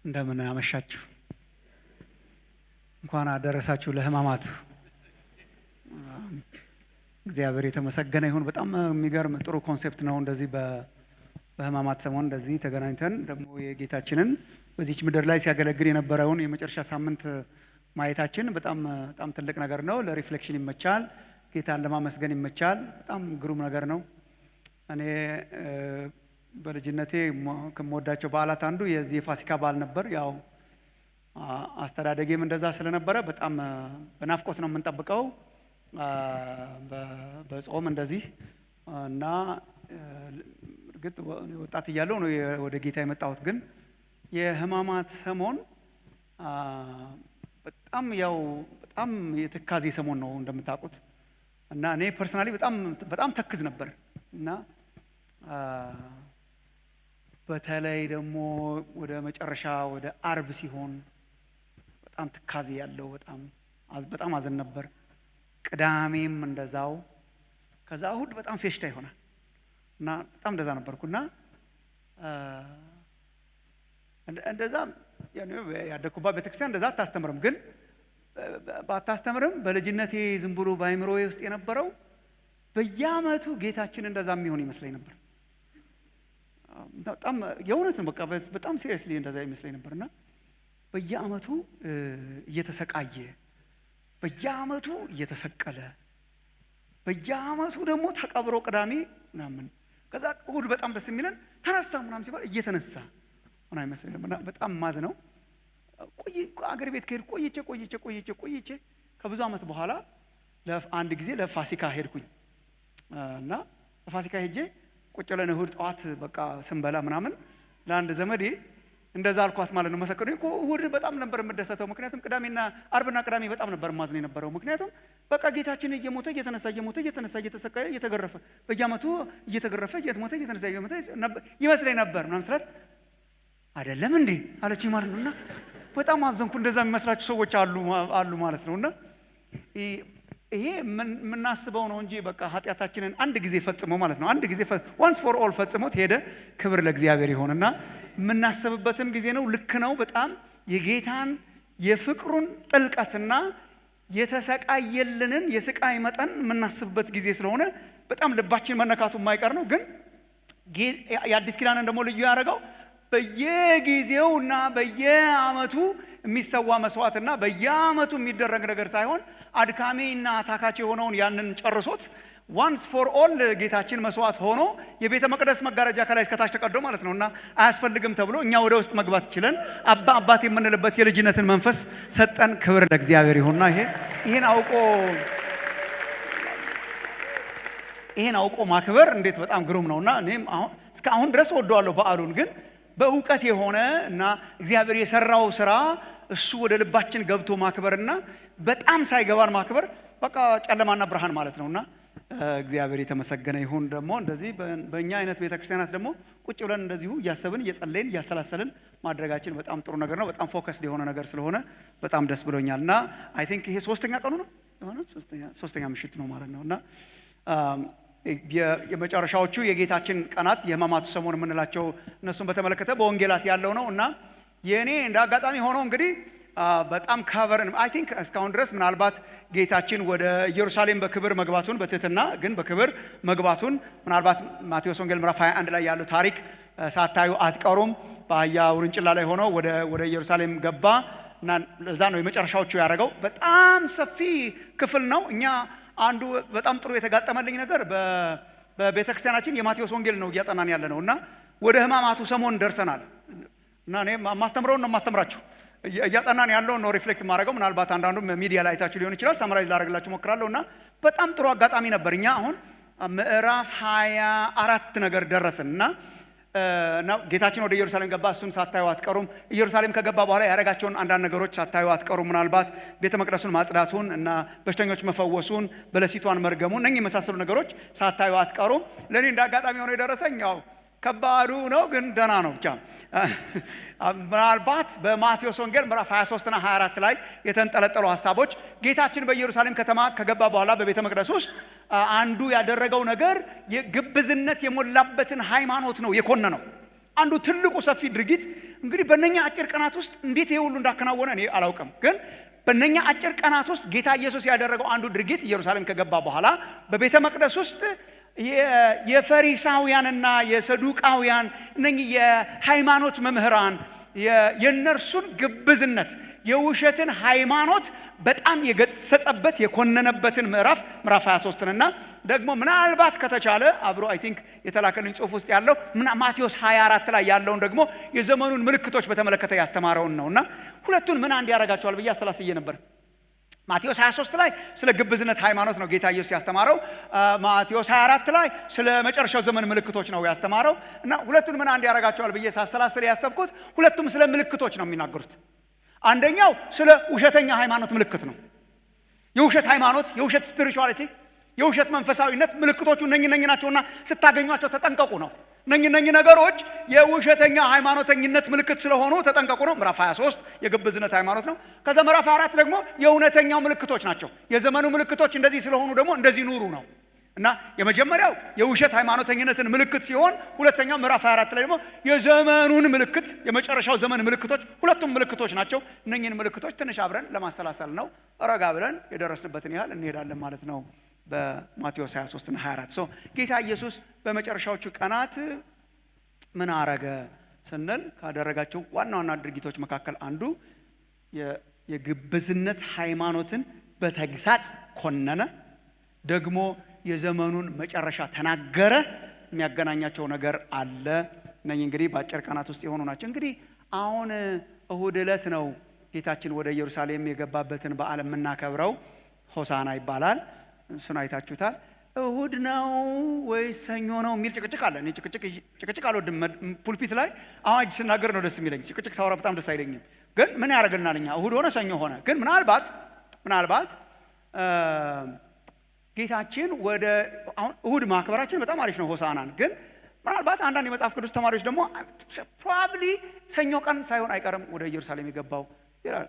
እንደምን አመሻችሁ። እንኳን አደረሳችሁ ለሕማማቱ። እግዚአብሔር የተመሰገነ ይሁን። በጣም የሚገርም ጥሩ ኮንሴፕት ነው። እንደዚህ በሕማማት ሰሞን እንደዚህ ተገናኝተን ደግሞ የጌታችንን በዚች ምድር ላይ ሲያገለግል የነበረውን የመጨረሻ ሳምንት ማየታችን በጣም ትልቅ ነገር ነው። ለሪፍሌክሽን ይመቻል፣ ጌታን ለማመስገን ይመቻል። በጣም ግሩም ነገር ነው። እኔ በልጅነቴ ከምወዳቸው በዓላት አንዱ የዚህ የፋሲካ በዓል ነበር። ያው አስተዳደጌም እንደዛ ስለነበረ በጣም በናፍቆት ነው የምንጠብቀው በጾም እንደዚህ እና እርግጥ ወጣት እያለሁ ነው ወደ ጌታ የመጣሁት። ግን የሕማማት ሰሞን በጣም የትካዜ ሰሞን ነው እንደምታውቁት። እና እኔ ፐርሰናሊ በጣም ተክዝ ነበር እና በተለይ ደግሞ ወደ መጨረሻ ወደ አርብ ሲሆን በጣም ትካዜ ያለው በጣም አዘን ነበር። ቅዳሜም እንደዛው፣ ከዛ እሁድ በጣም ፌሽታ ይሆናል እና በጣም እንደዛ ነበርኩና እንደዛ ያደኩባት ቤተክርስቲያን እንደዛ አታስተምርም። ግን ባታስተምርም በልጅነቴ ዝም ብሎ በአይምሮዬ ውስጥ የነበረው በየዓመቱ ጌታችን እንደዛ የሚሆን ይመስለኝ ነበር። በጣም የእውነት ነው። በቃ በጣም ሲሪየስሊ እንደዛ ይመስለኝ ነበርና በየዓመቱ እየተሰቃየ፣ በየዓመቱ እየተሰቀለ፣ በየዓመቱ ደግሞ ተቀብሮ ቅዳሜ ምናምን፣ ከዛ እሁድ በጣም ደስ የሚለን ተነሳ ምናምን ሲባል እየተነሳ ሆነ አይመስለኝ ነበር። በጣም ማዝ ነው። አገር ቤት ከሄድኩ ቆይቼ ከብዙ ዓመት በኋላ አንድ ጊዜ ለፋሲካ ሄድኩኝ እና ለፋሲካ ሄጄ ቁጭ ብለን እሁድ ጠዋት በቃ ስንበላ ምናምን ለአንድ ዘመዴ እንደዛ አልኳት ማለት ነው። መሰከሩ እኮ እሁድ በጣም ነበር የምደሰተው። ምክንያቱም ቅዳሜና አርብና ቅዳሜ በጣም ነበር ማዝን የነበረው። ምክንያቱም በቃ ጌታችን እየሞተ እየተነሳ እየተሰቃየ እየተገረፈ በየዓመቱ እየተገረፈ እየሞተ እየተነሳ እየሞተ ይመስለኝ ነበር ምናምን ስላት አይደለም እንዴ አለችኝ ማለት ነው። እና በጣም አዘንኩ። እንደዛ የሚመስላችሁ ሰዎች አሉ ማለት ነው። እና ይሄ የምናስበው ነው እንጂ በቃ ኃጢአታችንን አንድ ጊዜ ፈጽሞ ማለት ነው። አንድ ጊዜ ዋንስ ፎር ኦል ፈጽሞት ሄደ። ክብር ለእግዚአብሔር ይሆንና የምናስብበትም ጊዜ ነው። ልክ ነው። በጣም የጌታን የፍቅሩን ጥልቀትና የተሰቃየልንን የስቃይ መጠን የምናስብበት ጊዜ ስለሆነ በጣም ልባችን መነካቱ የማይቀር ነው። ግን የአዲስ ኪዳንን ደግሞ ልዩ ያደረገው በየጊዜውና በየዓመቱ የሚሰዋ መስዋዕትና በየዓመቱ የሚደረግ ነገር ሳይሆን አድካሚና አታካች የሆነውን ያንን ጨርሶት ዋንስ ፎር ኦል ጌታችን መስዋዕት ሆኖ የቤተ መቅደስ መጋረጃ ከላይ እስከታች ተቀዶ ማለት ነው እና አያስፈልግም ተብሎ እኛ ወደ ውስጥ መግባት ችለን አባት የምንልበት የልጅነትን መንፈስ ሰጠን። ክብር ለእግዚአብሔር ይሁንና ይሄን አውቆ ማክበር እንዴት በጣም ግሩም ነውና እኔም እስካሁን ድረስ ወደዋለሁ በዓሉን። ግን በእውቀት የሆነ እና እግዚአብሔር የሰራው ስራ እሱ ወደ ልባችን ገብቶ ማክበርና በጣም ሳይገባን ማክበር በቃ ጨለማና ብርሃን ማለት ነውና እግዚአብሔር የተመሰገነ ይሁን። ደግሞ እንደዚህ በእኛ አይነት ቤተክርስቲያናት ደግሞ ቁጭ ብለን እንደዚሁ እያሰብን እየጸለይን እያሰላሰልን ማድረጋችን በጣም ጥሩ ነገር ነው። በጣም ፎከስድ የሆነ ነገር ስለሆነ በጣም ደስ ብሎኛል። እና አይ ቲንክ ይሄ ሶስተኛ ቀኑ ነው የሆነ ሶስተኛ ምሽት ነው ማለት ነው። እና የመጨረሻዎቹ የጌታችን ቀናት የሕማማቱ ሰሞን የምንላቸው እነሱን በተመለከተ በወንጌላት ያለው ነው። እና የእኔ እንደ አጋጣሚ ሆኖ እንግዲህ በጣም ካቨርን አይ ቲንክ እስካሁን ድረስ ምናልባት ጌታችን ወደ ኢየሩሳሌም በክብር መግባቱን በትህትና ግን በክብር መግባቱን ምናልባት ማቴዎስ ወንጌል ምዕራፍ 21 ላይ ያለው ታሪክ ሳታዩ አትቀሩም። በአህያ ውርንጭላ ላይ ሆኖ ወደ ኢየሩሳሌም ገባ እና ለዛ ነው የመጨረሻዎቹ ያደረገው። በጣም ሰፊ ክፍል ነው። እኛ አንዱ በጣም ጥሩ የተጋጠመልኝ ነገር በቤተክርስቲያናችን የማቴዎስ ወንጌል ነው እያጠናን ያለ ነው እና ወደ ሕማማቱ ሰሞን ደርሰናል። እና እኔ ማስተምረውን ነው ማስተምራችሁ እያጠናን ያለውን ነው ሪፍሌክት ማድረገው። ምናልባት አንዳንዱ ሚዲያ ላይ አይታችሁ ሊሆን ይችላል። ሳምራይዝ ላደርግላችሁ ሞክራለሁ። እና በጣም ጥሩ አጋጣሚ ነበር። እኛ አሁን ምዕራፍ 24 ነገር ደረስን እና ጌታችን ወደ ኢየሩሳሌም ገባ። እሱን ሳታዩ አትቀሩም። ኢየሩሳሌም ከገባ በኋላ ያደረጋቸውን አንዳንድ ነገሮች ሳታዩ አትቀሩም። ምናልባት ቤተ መቅደሱን ማጽዳቱን እና በሽተኞች መፈወሱን፣ በለሲቷን መርገሙን እነኚህ የመሳሰሉ ነገሮች ሳታዩ አትቀሩም። ለእኔ እንደ አጋጣሚ ሆኖ የደረሰኝ ያው ከባዱ ነው ግን ደህና ነው ብቻ። ምናልባት በማቴዎስ ወንጌል ምዕራፍ 23 እና 24 ላይ የተንጠለጠሉ ሐሳቦች ጌታችን በኢየሩሳሌም ከተማ ከገባ በኋላ በቤተ መቅደስ ውስጥ አንዱ ያደረገው ነገር የግብዝነት የሞላበትን ሃይማኖት ነው የኮነነው። አንዱ ትልቁ ሰፊ ድርጊት እንግዲህ በእነኛ አጭር ቀናት ውስጥ እንዴት ይሄ ሁሉ እንዳከናወነ እኔ አላውቅም፣ ግን በእነኛ አጭር ቀናት ውስጥ ጌታ ኢየሱስ ያደረገው አንዱ ድርጊት ኢየሩሳሌም ከገባ በኋላ በቤተ መቅደስ ውስጥ የፈሪሳውያንና የሰዱቃውያን እነኚህ የሃይማኖት መምህራን የነርሱን ግብዝነት የውሸትን ሃይማኖት በጣም የገሰጸበት የኮነነበትን ምዕራፍ 23 እና ደግሞ ምናልባት ከተቻለ አብሮ አይ ቲንክ የተላከልኝ ጽሑፍ ውስጥ ያለው ማቴዎስ 24 ላይ ያለውን ደግሞ የዘመኑን ምልክቶች በተመለከተ ያስተማረውን ነውና ሁለቱን ምን አንድ ያደርጋቸዋል ብዬ አስተላስየ ነበር። ማቴዎስ 23 ላይ ስለ ግብዝነት ሃይማኖት ነው ጌታ ኢየሱስ ያስተማረው። ማቴዎስ 24 ላይ ስለ መጨረሻው ዘመን ምልክቶች ነው ያስተማረው እና ሁለቱን ምን አንድ ያደርጋቸዋል ብዬ ሳሰላስል ያሰብኩት ሁለቱም ስለ ምልክቶች ነው የሚናገሩት። አንደኛው ስለ ውሸተኛ ሃይማኖት ምልክት ነው። የውሸት ሃይማኖት፣ የውሸት ስፒሪቹዋሊቲ፣ የውሸት መንፈሳዊነት ምልክቶቹ እነኚህ ናቸውና ስታገኟቸው ተጠንቀቁ ነው። እነኚህ ነገሮች የውሸተኛ ሃይማኖተኝነት ምልክት ስለሆኑ ተጠንቀቁ ነው። ምዕራፍ 23 የግብዝነት ሃይማኖት ነው። ከዛ ምዕራፍ 4 ደግሞ የእውነተኛው ምልክቶች ናቸው። የዘመኑ ምልክቶች እንደዚህ ስለሆኑ ደግሞ እንደዚህ ኑሩ ነው እና የመጀመሪያው የውሸት ሃይማኖተኝነትን ምልክት ሲሆን ሁለተኛው ምዕራፍ 24 ላይ ደግሞ የዘመኑን ምልክት የመጨረሻው ዘመን ምልክቶች ሁለቱም ምልክቶች ናቸው። እነኚህን ምልክቶች ትንሽ አብረን ለማሰላሰል ነው ረጋ ብለን የደረስንበትን ያህል እንሄዳለን ማለት ነው። በማቴዎስ 23 እና 24 ጌታ ኢየሱስ በመጨረሻዎቹ ቀናት ምን አረገ ስንል ካደረጋቸው ዋና ዋና ድርጊቶች መካከል አንዱ የግብዝነት ሃይማኖትን በተግሳጽ ኮነነ፣ ደግሞ የዘመኑን መጨረሻ ተናገረ። የሚያገናኛቸው ነገር አለ። እነኚህ እንግዲህ በአጭር ቀናት ውስጥ የሆኑ ናቸው። እንግዲህ አሁን እሁድ ዕለት ነው ጌታችን ወደ ኢየሩሳሌም የገባበትን በዓል የምናከብረው። ሆሳና ይባላል። እሱን አይታችሁታል። እሁድ ነው ወይስ ሰኞ ነው የሚል ጭቅጭቅ አለ። እኔ ጭቅጭቅ አልወድም። ፑልፒት ላይ አዋጅ ስናገር ነው ደስ የሚለኝ። ጭቅጭቅ ሳወራ በጣም ደስ አይለኝም። ግን ምን ያደርግልናል? እኛ እሁድ ሆነ ሰኞ ሆነ ግን ምናልባት ጌታችን ወደ አሁን እሁድ ማክበራችን በጣም አሪፍ ነው ሆሳናን። ግን ምናልባት አንዳንድ የመጽሐፍ ቅዱስ ተማሪዎች ደግሞ ፕሮባብሊ ሰኞ ቀን ሳይሆን አይቀርም ወደ ኢየሩሳሌም የገባው ይላል።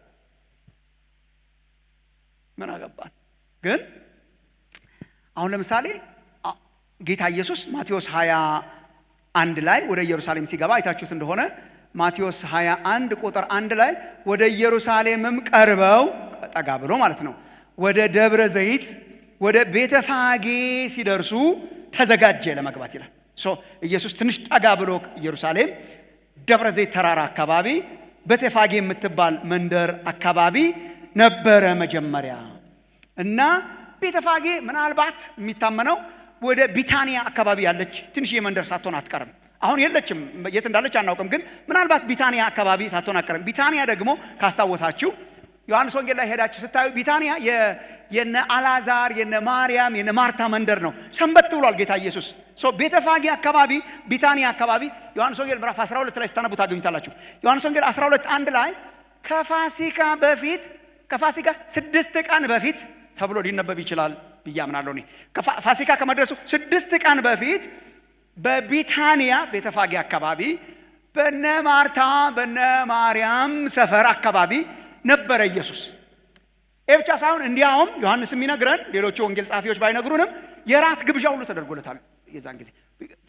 ምን አገባን? ግን አሁን ለምሳሌ ጌታ ኢየሱስ ማቴዎስ 21 ላይ ወደ ኢየሩሳሌም ሲገባ አይታችሁት እንደሆነ ማቴዎስ 21 ቁጥር 1 ላይ ወደ ኢየሩሳሌምም ቀርበው ጠጋ ብሎ ማለት ነው ወደ ደብረ ዘይት ወደ ቤተፋጌ ሲደርሱ ተዘጋጀ ለመግባት ይላል። ኢየሱስ ትንሽ ጠጋ ብሎ ኢየሩሳሌም ደብረ ዘይት ተራራ አካባቢ ቤተፋጌ የምትባል መንደር አካባቢ ነበረ መጀመሪያ እና ቤተፋጌ ምናልባት የሚታመነው ወደ ቢታንያ አካባቢ ያለች ትንሽ የመንደር ሳትሆን አትቀርም። አሁን የለችም፣ የት እንዳለች አናውቅም። ግን ምናልባት ቢታንያ አካባቢ ሳትሆን አትቀርም። ቢታንያ ደግሞ ካስታወሳችሁ ዮሐንስ ወንጌል ላይ ሄዳችሁ ስታዩ ቢታንያ የነ አልዓዛር የነ ማርያም የነ ማርታ መንደር ነው። ሰንበት ብሏል ጌታ ኢየሱስ። ቤተፋጌ አካባቢ ቢታንያ አካባቢ ዮሐንስ ወንጌል ምዕራፍ 12 ላይ ስታነቡ ታገኙታላችሁ። ዮሐንስ ወንጌል 12:1 ላይ ከፋሲካ 6 ቀን በፊት ተብሎ ሊነበብ ይችላል ብዬ አምናለሁ። እኔ ፋሲካ ከመድረሱ 6 ቀን በፊት በቢታንያ ቤተፋጌ አካባቢ በነ ማርታ በነ ማርያም ሰፈር አካባቢ ነበረ ኢየሱስ። ይህ ብቻ ሳይሆን እንዲያውም ዮሐንስ የሚነግረን ሌሎቹ ወንጌል ጻፊዎች ባይነግሩንም የራት ግብዣ ሁሉ ተደርጎለታል። የዛን ጊዜ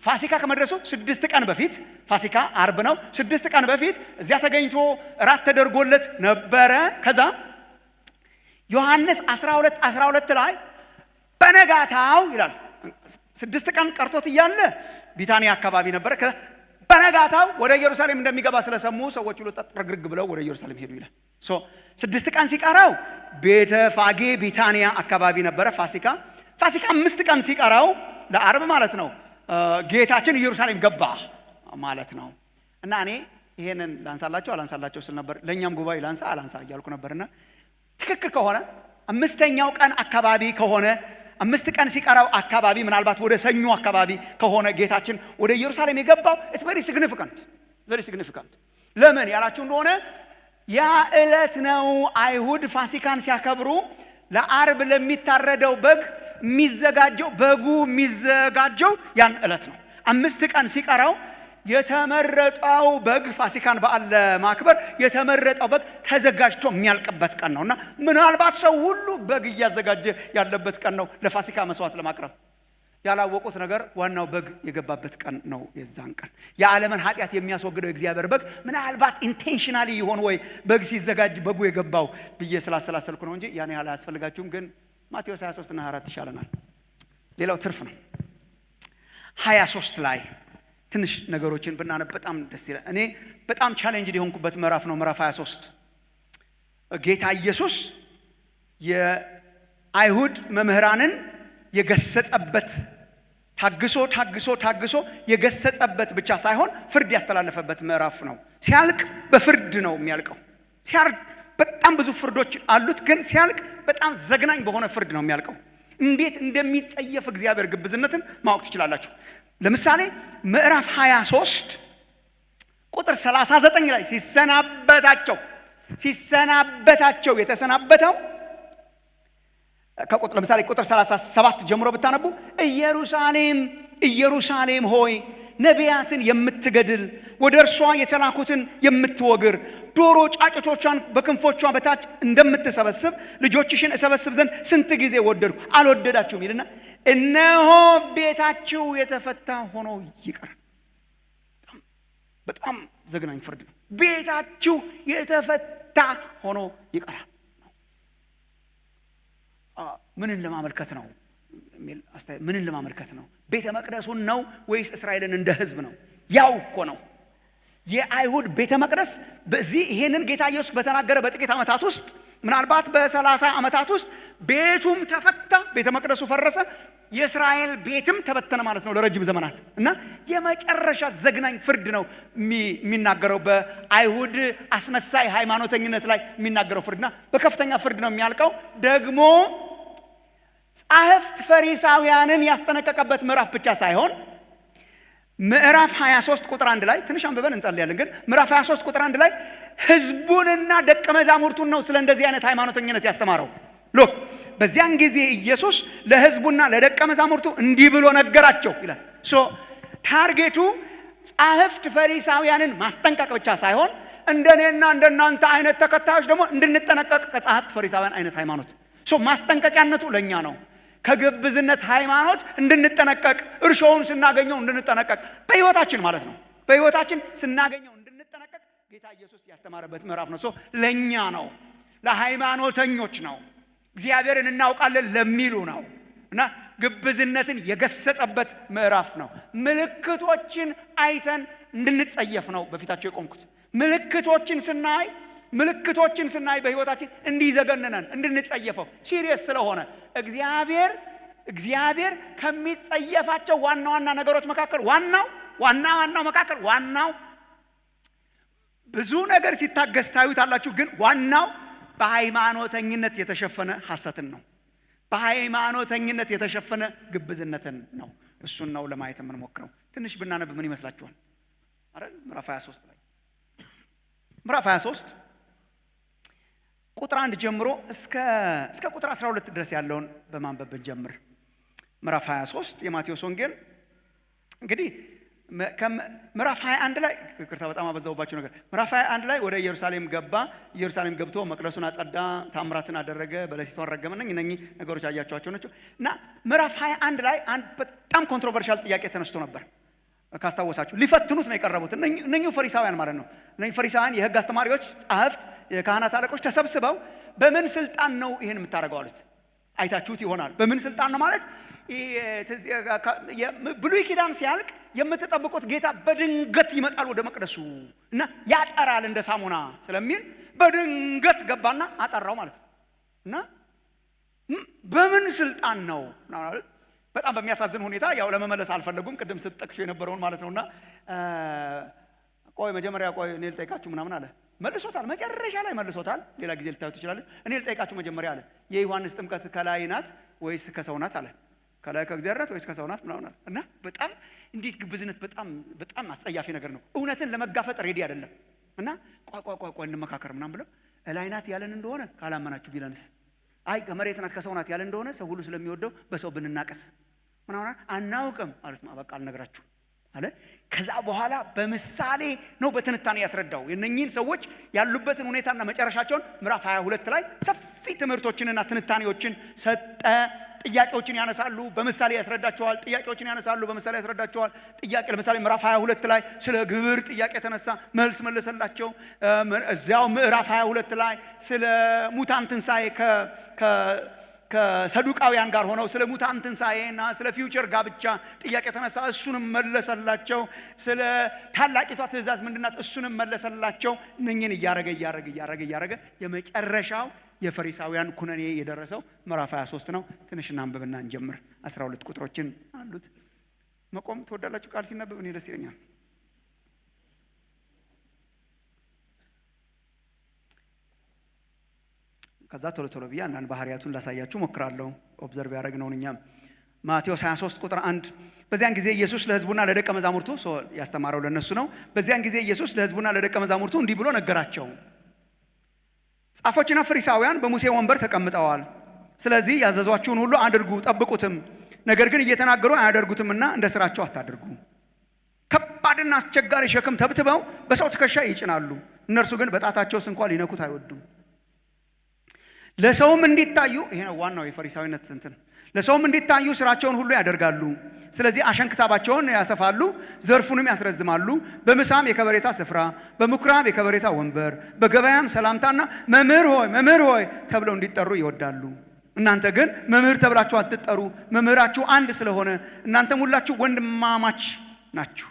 ፋሲካ ከመድረሱ 6 ቀን በፊት ፋሲካ አርብ ነው። 6 ቀን በፊት እዚያ ተገኝቶ ራት ተደርጎለት ነበረ። ከዛ ዮሐንስ 12 ላይ በነጋታው ይላል 6 ቀን ቀርቶት እያለ ቢታንያ አካባቢ ነበረ። በነጋታው ወደ ኢየሩሳሌም እንደሚገባ ስለሰሙ ሰዎች ሁሉ ጠርግርግ ብለው ወደ ኢየሩሳሌም ሄዱ ይላል። 6 ቀን ሲቀራው ቤተፋጌ ቢታንያ አካባቢ ነበረ ፋሲካ 5 ቀን ሲቀራው ለአርብ ማለት ነው ጌታችን ኢየሩሳሌም ገባ ማለት ነው። እና እኔ ይሄንን ላንሳላቸው ስል ነበር። ለኛም ጉባኤ ላንሳ እያልኩ ነበርና ትክክል ከሆነ 5ኛው ቀን አካባቢ ከሆነ 5 ቀን ሲቀራው አካባቢ ምናልባት ወደ ሰኞ አካባቢ ከሆነ ጌታችን ወደ ኢየሩሳሌም የገባው it's very significant ለምን ያላችሁ እንደሆነ ያ ዕለት ነው አይሁድ ፋሲካን ሲያከብሩ ለአርብ ለሚታረደው በግ የሚዘጋጀው ያን ዕለት ነው። 5 ቀን ሲቀራው የተመረጠው በግ ፋሲካን በዓል ለማክበር የተመረጠው በግ ተዘጋጅቶ የሚያልቅበት ቀን ነውና ምናልባት ሰው ሁሉ በግ እያዘጋጀ ያለበት ቀን ነው ለፋሲካ መስዋዕት ለማቅረብ ያላወቁት ነገር ዋናው በግ የገባበት ቀን ነው። የዛን ቀን የዓለምን ኃጢአት የሚያስወግደው እግዚአብሔር በግ ምናልባት ኢንቴንሽናሊ ይሆን ወይ በግ ሲዘጋጅ በጉ የገባው ብዬ ስላሰላሰልኩ ነው እንጂ ያን ያህል አያስፈልጋችሁም። ግን ማቴዎስ 23 እና 24 ይሻለናል። ሌላው ትርፍ ነው። 23 ላይ ትንሽ ነገሮችን ብናነብ በጣም ደስ ይላል። እኔ በጣም ቻሌንጅ የሆንኩበት ምዕራፍ ነው። ምዕራፍ 23 ጌታ ኢየሱስ የአይሁድ መምህራንን የገሰጸበት ታግሶ የገሰጸበት ብቻ ሳይሆን ፍርድ ያስተላለፈበት ምዕራፍ ነው። ሲያልቅ በፍርድ ነው የሚያልቀው። ሲያርድ በጣም ብዙ ፍርዶች አሉት፣ ግን ሲያልቅ በጣም ዘግናኝ በሆነ ፍርድ ነው የሚያልቀው። እንዴት እንደሚጸየፍ እግዚአብሔር ግብዝነትን ማወቅ ትችላላችሁ። ለምሳሌ ምዕራፍ 23 ቁጥር 39 ላይ ሲሰናበታቸው የተሰናበተው ለምሳሌ ቁጥር 37 ጀምሮ ብታነቡ ኢየሩሳሌም ሆይ ነቢያትን የምትገድል ወደ እርሷ የተላኩትን የምትወግር ዶሮ ጫጩቶቿን በክንፎቿ በታች እንደምትሰበስብ ልጆችሽን እሰበስብ ዘንድ ስንት ጊዜ ወደድኩ አልወደዳችሁም ይልና እነሆ ቤታችሁ የተፈታ ሆኖ ይቀራል። በጣም ዘግናኝ ፍርድ ነው። ቤታችሁ የተፈታ ሆኖ ይቀራል። ምንን ለማመልከት ነው? ምንን ለማመልከት ነው? ቤተ መቅደሱን ነው ወይስ እስራኤልን እንደ ህዝብ ነው? ያው እኮ ነው። የአይሁድ ቤተ መቅደስ በዚህ ይሄንን ጌታ ኢየሱስ በተናገረ በጥቂት ዓመታት ውስጥ ምናልባት በ30 ዓመታት ውስጥ ቤቱም ተፈታ፣ ቤተ መቅደሱ ፈረሰ፣ የእስራኤል ቤትም ተበተነ ማለት ነው ለረጅም ዘመናት። እና የመጨረሻ ዘግናኝ ፍርድ ነው የሚናገረው በአይሁድ አስመሳይ ሃይማኖተኝነት ላይ የሚናገረው ፍርድና በከፍተኛ ፍርድ ነው የሚያልቀው። ደግሞ ጻሕፍት ፈሪሳውያንን ያስጠነቀቀበት ምዕራፍ ብቻ ሳይሆን ምዕራፍ 23 ቁጥር 1 ላይ ትንሽ አንብበን እንጸልያለን። ግን ምዕራፍ 23 ቁጥር 1 ላይ ህዝቡንና ደቀ መዛሙርቱን ነው ስለ እንደዚህ አይነት ሃይማኖተኝነት ያስተማረው። ሎክ በዚያን ጊዜ ኢየሱስ ለህዝቡና ለደቀ መዛሙርቱ እንዲህ ብሎ ነገራቸው ይላል። ታርጌቱ ጻሕፍት ፈሪሳውያንን ማስጠንቀቅ ብቻ ሳይሆን እንደኔና እንደናንተ አይነት ተከታዮች ደግሞ እንድንጠነቀቅ ከጻሕፍት ፈሪሳውያን አይነት ሃይማኖት ማስጠንቀቂያነቱ ለኛ ነው። ከግብዝነት ሃይማኖት እንድንጠነቀቅ፣ እርሾውን ስናገኘው እንድንጠነቀቅ፣ በህይወታችን ማለት ነው በህይወታችን ስናገኘው እንድንጠነቀቅ ጌታ ኢየሱስ ያስተማረበት ምዕራፍ ነው። ለኛ ነው፣ ለሃይማኖተኞች ነው፣ እግዚአብሔርን እናውቃለን ለሚሉ ነው። እና ግብዝነትን የገሰጸበት ምዕራፍ ነው። ምልክቶችን አይተን እንድንጸየፍ ነው በፊታቸው የቆምኩት። ምልክቶችን ስናይ በህይወታችን እንዲዘገነነን እንድንጸየፈው ሲሪየስ ስለሆነ እግዚአብሔር ከሚጸየፋቸው ዋና ነገሮች መካከል ዋናው ብዙ ነገር ሲታገስ ታዩታላችሁ። ግን ዋናው በሃይማኖተኝነት የተሸፈነ ሐሰትን ነው። በሃይማኖተኝነት የተሸፈነ ግብዝነትን ነው። እሱን ነው ለማየት የምንሞክረው። ትንሽ ብናነብ ምን ይመስላችኋል? አይደል? ምዕራፍ 23 ቁጥር 1 ጀምሮ እስከ ቁጥር 12 ድረስ ያለውን በማንበብ ብንጀምር። ምዕራፍ 23 የማቴዎስ ወንጌል እንግዲህ ምዕራፍ 21 ላይ ይቅርታ በጣም አበዛውባችሁ ነገር። ምዕራፍ 21 ላይ ወደ ኢየሩሳሌም ገባ። ኢየሩሳሌም ገብቶ መቅደሱን አጸዳ፣ ታምራትን አደረገ፣ በለሲቷን ረገመ። እነኚህ ነገሮች አያችኋቸው ናቸው። እና ምዕራፍ 21 ላይ አንድ በጣም ኮንትሮቨርሻል ጥያቄ ተነስቶ ነበር። ካስታወሳችሁ ሊፈትኑት ነው የቀረቡት እነኚህ ፈሪሳውያን ማለት ነው። እነኚህ ፈሪሳውያን የሕግ አስተማሪዎች፣ ጻሕፍት፣ የካህናት አለቆች ተሰብስበው በምን ስልጣን ነው ይሄን የምታደርገው አሉት። አይታችሁት ይሆናል። በምን ስልጣን ነው ማለት ብሉይ ኪዳን ሲያልቅ የምትጠብቁት ጌታ በድንገት ይመጣል ወደ መቅደሱ እና ያጠራል እንደ ሳሙና ስለሚል በድንገት ገባና አጠራው ማለት ነው። እና በምን ስልጣን ነው? በጣም በሚያሳዝን ሁኔታ ያው ለመመለስ አልፈለጉም። ቅድም ስትጠቅሹ የነበረውን ማለት ነውና መጀመሪያ እኔ ልጠይቃችሁ ምናምን አለ። መልሶታል። መጨረሻ ላይ መልሶታል። ሌላ ጊዜ ልታዩት ትችላላችሁ። እኔ ልጠይቃችሁ መጀመሪያ አለ። የዮሐንስ ጥምቀት ከላይ ናት ወይስ ከሰው ናት አለ። ከላይ ከእግዚአብሔር ናት ወይስ ከሰው ናት ምናምን አለ። እና በጣም እንዴት ግብዝነት በጣም አስጸያፊ ነገር ነው። እውነትን ለመጋፈጥ ሬዲ አይደለም። እና ቆይ እንመካከር ምናምን ብለው እላይ ናት ያለን እንደሆነ ካላመናችሁ ቢለንስ፣ አይ ከመሬት ናት ከሰው ናት ያለን እንደሆነ ሰው ሁሉ ስለሚወደው በሰው ብንናቀስ ምናምን አናውቅም ማለት ነው። በቃ አልነግራችሁ አለ። ከዛ በኋላ በምሳሌ ነው በትንታኔ ያስረዳው የእነኚህን ሰዎች ያሉበትን ሁኔታና መጨረሻቸውን። ምዕራፍ 22 ላይ ሰፊ ትምህርቶችንና ትንታኔዎችን ሰጠ። ጥያቄዎችን ያነሳሉ፣ በምሳሌ ያስረዳቸዋል። ጥያቄዎችን ያነሳሉ፣ በምሳሌ ያስረዳቸዋል። ጥያቄ ለምሳሌ ምዕራፍ 22 ላይ ስለ ግብር ጥያቄ ተነሳ፣ መልስ መለሰላቸው። እዚያው ምዕራፍ 22 ላይ ስለ ሙታን ትንሣኤ ከሰዱቃውያን ጋር ሆነው ስለ ሙታን ትንሣኤና ስለ ፊውቸር ጋብቻ ጥያቄ ተነሳ፣ እሱንም መለሰላቸው። ስለ ታላቂቷ ትእዛዝ ምንድናት? እሱንም መለሰላቸው። እነኚህን እያረገ የመጨረሻው የፈሪሳውያን ኩነኔ የደረሰው ምዕራፍ 23 ነው። ትንሽ እናንብብና እንጀምር። 12 ቁጥሮችን አሉት። መቆም ትወዳላችሁ? ቃል ሲነበብ እኔ ደስ ይለኛል። ከዛ ቶሎ ብዬ አንዳንድ ባህሪያቱን ላሳያችሁ ሞክራለሁ። ኦብዘርቭ ያደረግነውን እኛም ማቴዎስ 23 ቁጥር 1 በዚያን ጊዜ ኢየሱስ ለሕዝቡና ለደቀ መዛሙርቱ ያስተማረው ለነሱ ነው። በዚያን ጊዜ ኢየሱስ ለሕዝቡና ለደቀ መዛሙርቱ እንዲህ ብሎ ነገራቸው። ጻፎችና ፈሪሳውያን በሙሴ ወንበር ተቀምጠዋል። ስለዚህ ያዘዟችሁን ሁሉ አድርጉ ጠብቁትም፣ ነገር ግን እየተናገሩ አያደርጉትምና እንደ ስራቸው አታድርጉ። ከባድና አስቸጋሪ ሸክም ተብትበው በሰው ትከሻ ይጭናሉ፣ እነርሱ ግን በጣታቸው እንኳን ሊነኩት አይወዱም። ለሰውም እንዲታዩ፣ ይሄ ነው ዋናው የፈሪሳዊነት እንትን፣ ለሰውም እንዲታዩ ስራቸውን ሁሉ ያደርጋሉ። ስለዚህ አሸንክታባቸውን ያሰፋሉ፣ ዘርፉንም ያስረዝማሉ። በምሳም የከበሬታ ስፍራ፣ በምኩራብ የከበሬታ ወንበር፣ በገበያም ሰላምታና መምህር ሆይ ተብለው እንዲጠሩ ይወዳሉ። እናንተ ግን መምህር ተብላችሁ አትጠሩ፣ መምህራችሁ አንድ ስለሆነ እናንተም ሁላችሁ ወንድማማች ናችሁ።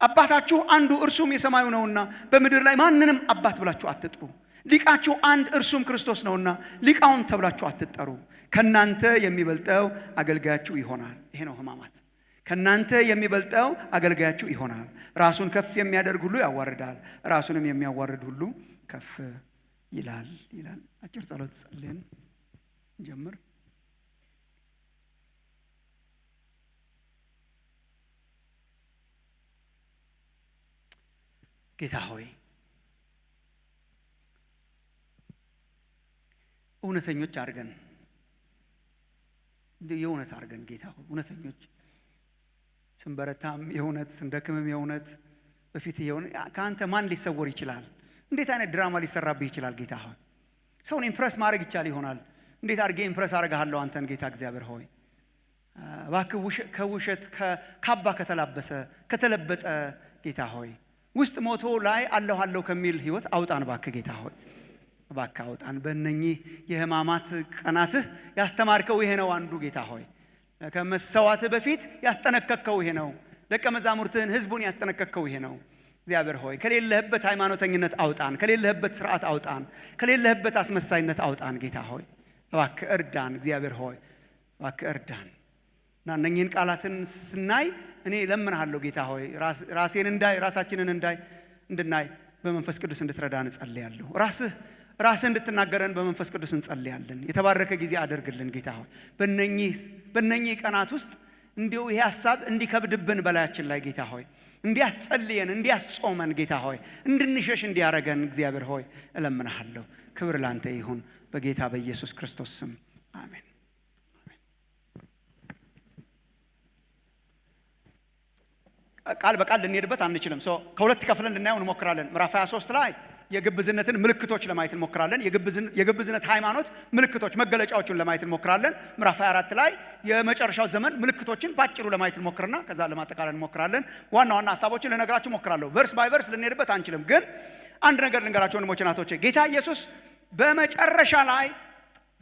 አባታችሁ አንዱ እርሱም የሰማዩ ነውና በምድር ላይ ማንንም አባት ብላችሁ አትጥሩ። ሊቃችሁ አንድ እርሱም ክርስቶስ ነውና ሊቃውንት ተብላችሁ አትጠሩ። ከናንተ የሚበልጠው አገልጋያችሁ ይሆናል። ይሄ ነው ሕማማት። ከናንተ የሚበልጠው አገልጋያችሁ ይሆናል። ራሱን ከፍ የሚያደርግ ሁሉ ያዋርዳል፣ ራሱንም የሚያዋርድ ሁሉ ከፍ ይላል። አጭር ጸሎት ጸልየን እንጀምር። ጌታ ሆይ እውነተኞች አድርገን፣ የእውነት አድርገን ጌታ ሆይ እውነተኞች፣ ስንበረታም የእውነት ስንደክምም የእውነት በፊት የእውነት። ከአንተ ማን ሊሰወር ይችላል? እንዴት አይነት ድራማ ሊሰራብህ ይችላል? ጌታ ሆይ ሰውን ኢምፕረስ ማድረግ ይቻል ይሆናል። እንዴት አድርጌ ኢምፕረስ አደርግሃለሁ አንተን ጌታ እግዚአብሔር ሆይ እባክህ ከውሸት ካባ ከተለበጠ ጌታ ሆይ ውስጥ ሞቶ ላይ አለሁ ከሚል ህይወት አውጣን እባክህ ጌታ ሆይ እባክህ አውጣን። በእነኚህ የሕማማት ቀናትህ ያስተማርከው ይሄ ነው አንዱ ጌታ ሆይ። ከመሰዋትህ በፊት ያስጠነቀቅከው ይሄ ነው። ደቀ መዛሙርትህን ህዝቡን ያስጠነቀቅከው ይሄ ነው። እግዚአብሔር ሆይ ከሌለህበት ሃይማኖተኝነት አውጣን፣ ከሌለህበት ስርዓት አውጣን፣ ከሌለህበት አስመሳይነት አውጣን ጌታ ሆይ እባክህ እርዳን። እግዚአብሔር ሆይ እባክህ እርዳን። እና እነኚህን ቃላትን ስናይ እኔ ለምንሃለሁ ጌታ ሆይ ራሳችንን እንድናይ በመንፈስ ቅዱስ እንድትረዳን እጸልያለሁ። ራስህ እንድትናገረን በመንፈስ ቅዱስ እንጸልያለን። የተባረከ ጊዜ አድርግልን ጌታ ሆይ። በእነኚህ ቀናት ውስጥ እንዲሁ ይሄ ሐሳብ እንዲከብድብን በላያችን ላይ ጌታ ሆይ እንዲያስጸልየን፣ እንዲያስጾመን ጌታ ሆይ እንድንሸሽ እንዲያረገን እግዚአብሔር ሆይ እለምንሃለሁ። ክብር ላንተ ይሁን በጌታ በኢየሱስ ክርስቶስ ስም አሜን። ቃል በቃል ልንሄድበት አንችልም። ከሁለት ከፍለን ልናየው እንሞክራለን። ምዕራፍ 23 ላይ የግብዝነትን ምልክቶች ለማየት እንሞክራለን። የግብዝነት ሃይማኖት ምልክቶች መገለጫዎችን ለማየት እንሞክራለን። ምዕራፍ 24 ላይ የመጨረሻው ዘመን ምልክቶችን ባጭሩ ለማየት እንሞክርና ከዛ ለማጠቃለል እንሞክራለን። ዋና ሐሳቦችን ልነግራችሁ እሞክራለሁ። ቨርስ ባይ ቨርስ ልንሄድበት አንችልም። ግን አንድ ነገር ልንገራችሁ ወንድሞቼ እናቶቼ፣ ጌታ ኢየሱስ በመጨረሻ ላይ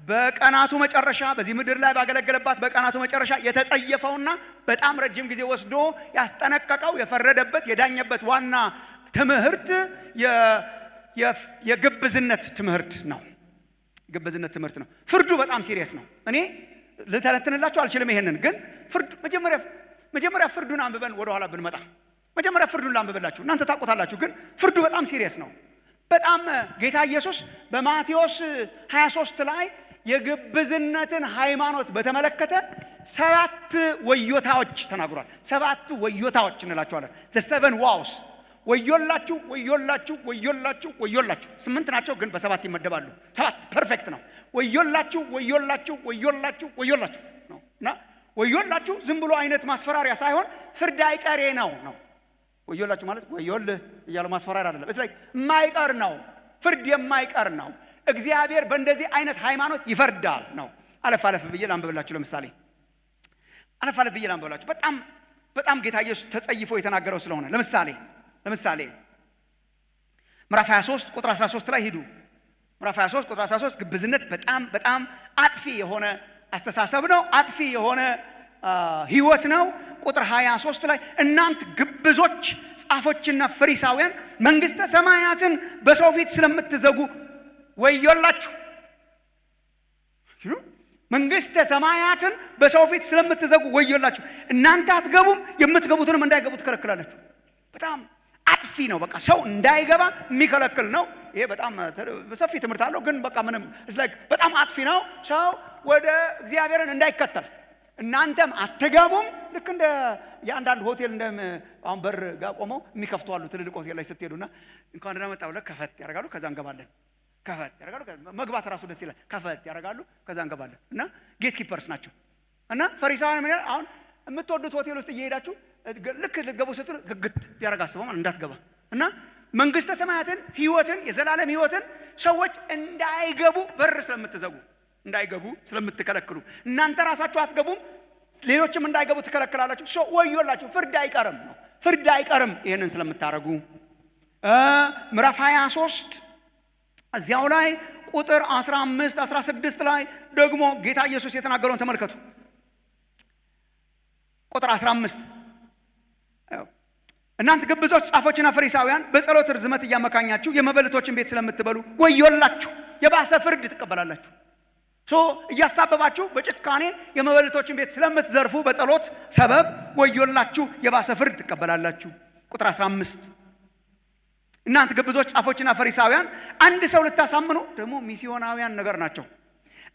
በቀናቱ መጨረሻ በዚህ ምድር ላይ ባገለገለባት በቀናቱ መጨረሻ የተጸየፈውና በጣም ረጅም ጊዜ ወስዶ ያስጠነቀቀው የፈረደበት የዳኘበት ዋና ትምህርት የግብዝነት ትምህርት ነው። ግብዝነት ትምህርት ነው። ፍርዱ በጣም ሲሪየስ ነው። እኔ ልተነትንላችሁ አልችልም። ይሄንን ግን ፍርዱ መጀመሪያ ፍርዱን አንብበን ወደ ኋላ ብንመጣ መጀመሪያ ፍርዱን ላንብበላችሁ። እናንተ ታውቁታላችሁ። ግን ፍርዱ በጣም ሲሪየስ ነው። በጣም ጌታ ኢየሱስ በማቴዎስ 23 ላይ የግብዝነትን ሃይማኖት በተመለከተ 7 ወዮታዎች ተናግሯል። 7 ወዮታዎች እንላቸዋለን። the 7 woes ወዮላችሁ ወዮላችሁ ወዮላችሁ ወዮላችሁ። 8 ናቸው ግን በ7 ይመደባሉ። 7 ፐርፌክት ነው። ወዮላችሁ ወዮላችሁ ወዮላችሁ ወዮላችሁ ነው። እና ወዮላችሁ ዝም ብሎ አይነት ማስፈራሪያ ሳይሆን ፍርድ አይቀሬ ነው። ወዮላችሁ ማለት ወዮልህ እያለ ማስፈራሪያ አይደለም። እዚህ ላይ የማይቀር ነው፣ ፍርድ የማይቀር ነው። እግዚአብሔር በእንደዚህ አይነት ሃይማኖት ይፈርዳል ነው። አለፍ ብዬ ላንብብላችሁ። ለምሳሌ በጣም ጌታ ኢየሱስ ተጸይፎ የተናገረው ስለሆነ ለምሳሌ ምዕራፍ 23 ቁጥር 13 ላይ ሂዱ። ምዕራፍ 23 ቁጥር 13 ግብዝነት በጣም አጥፊ የሆነ አስተሳሰብ ነው፣ አጥፊ የሆነ ህይወት ነው። ቁጥር 23 ላይ እናንተ ግብዞች ጻፎችና ፈሪሳውያን መንግስተ ሰማያትን በሰው ፊት ስለምትዘጉ ወዮላችሁ። መንግስተ ሰማያትን በሰው ፊት ስለምትዘጉ ወዮላችሁ። እናንተ አትገቡም፣ የምትገቡትንም እንዳይገቡ ትከለክላላችሁ። በጣም አጥፊ ነው። በቃ ሰው እንዳይገባ የሚከለክል ነው። ይሄ በጣም ሰፊ ትምህርት አለው፣ ግን በቃ ምንም በጣም አጥፊ ነው። ሰው ወደ እግዚአብሔርን እንዳይከተል እናንተም አትገቡም። ልክ እንደ የአንዳንድ ሆቴል እንደ አሁን በር ጋር ቆመው የሚከፍቱ አሉ። ትልልቅ ሆቴል ላይ ስትሄዱና እንኳን ደህና መጣ ብለው ከፈት ያደርጋሉ፣ ከዛ እንገባለን። ከፈት ያደርጋሉ፣ መግባት ራሱ ደስ ይላል። ከፈት ያደርጋሉ፣ ከዛ እንገባለን። እና ጌት ኪፐርስ ናቸው። እና ፈሪሳውያን ምን ያህል አሁን የምትወዱት ሆቴል ውስጥ እየሄዳችሁ ልክ ልትገቡ ስትሉ ዝግት ቢያደርግ አስበው ማለት እንዳትገባ። እና መንግስተ ሰማያትን ህይወትን የዘላለም ህይወትን ሰዎች እንዳይገቡ በር ስለምትዘጉ እንዳይገቡ ስለምትከለክሉ እናንተ ራሳችሁ አትገቡም፣ ሌሎችም እንዳይገቡ ትከለክላላችሁ። ሰው ወዮላችሁ፣ ፍርድ አይቀርም ነው። ፍርድ አይቀርም ይሄንን ስለምታረጉ። ምዕራፍ 23 እዚያው ላይ ቁጥር 15 16 ላይ ደግሞ ጌታ ኢየሱስ የተናገረውን ተመልከቱ። ቁጥር 15 እናንተ ግብዞች ጻፎችና ፈሪሳውያን በጸሎት ርዝመት እያመካኛችሁ የመበለቶችን ቤት ስለምትበሉ ወዮላችሁ፣ የባሰ ፍርድ ትቀበላላችሁ። እያሳበባችሁ በጭካኔ የመበለቶችን ቤት ስለምትዘርፉ በጸሎት ሰበብ ወዮላችሁ፣ የባሰ ፍርድ ትቀበላላችሁ። ቁጥር 15 እናንተ ግብዞች ጻፎችና ፈሪሳውያን አንድ ሰው ልታሳምኑ፣ ደግሞ ሚስዮናውያን ነገር ናቸው።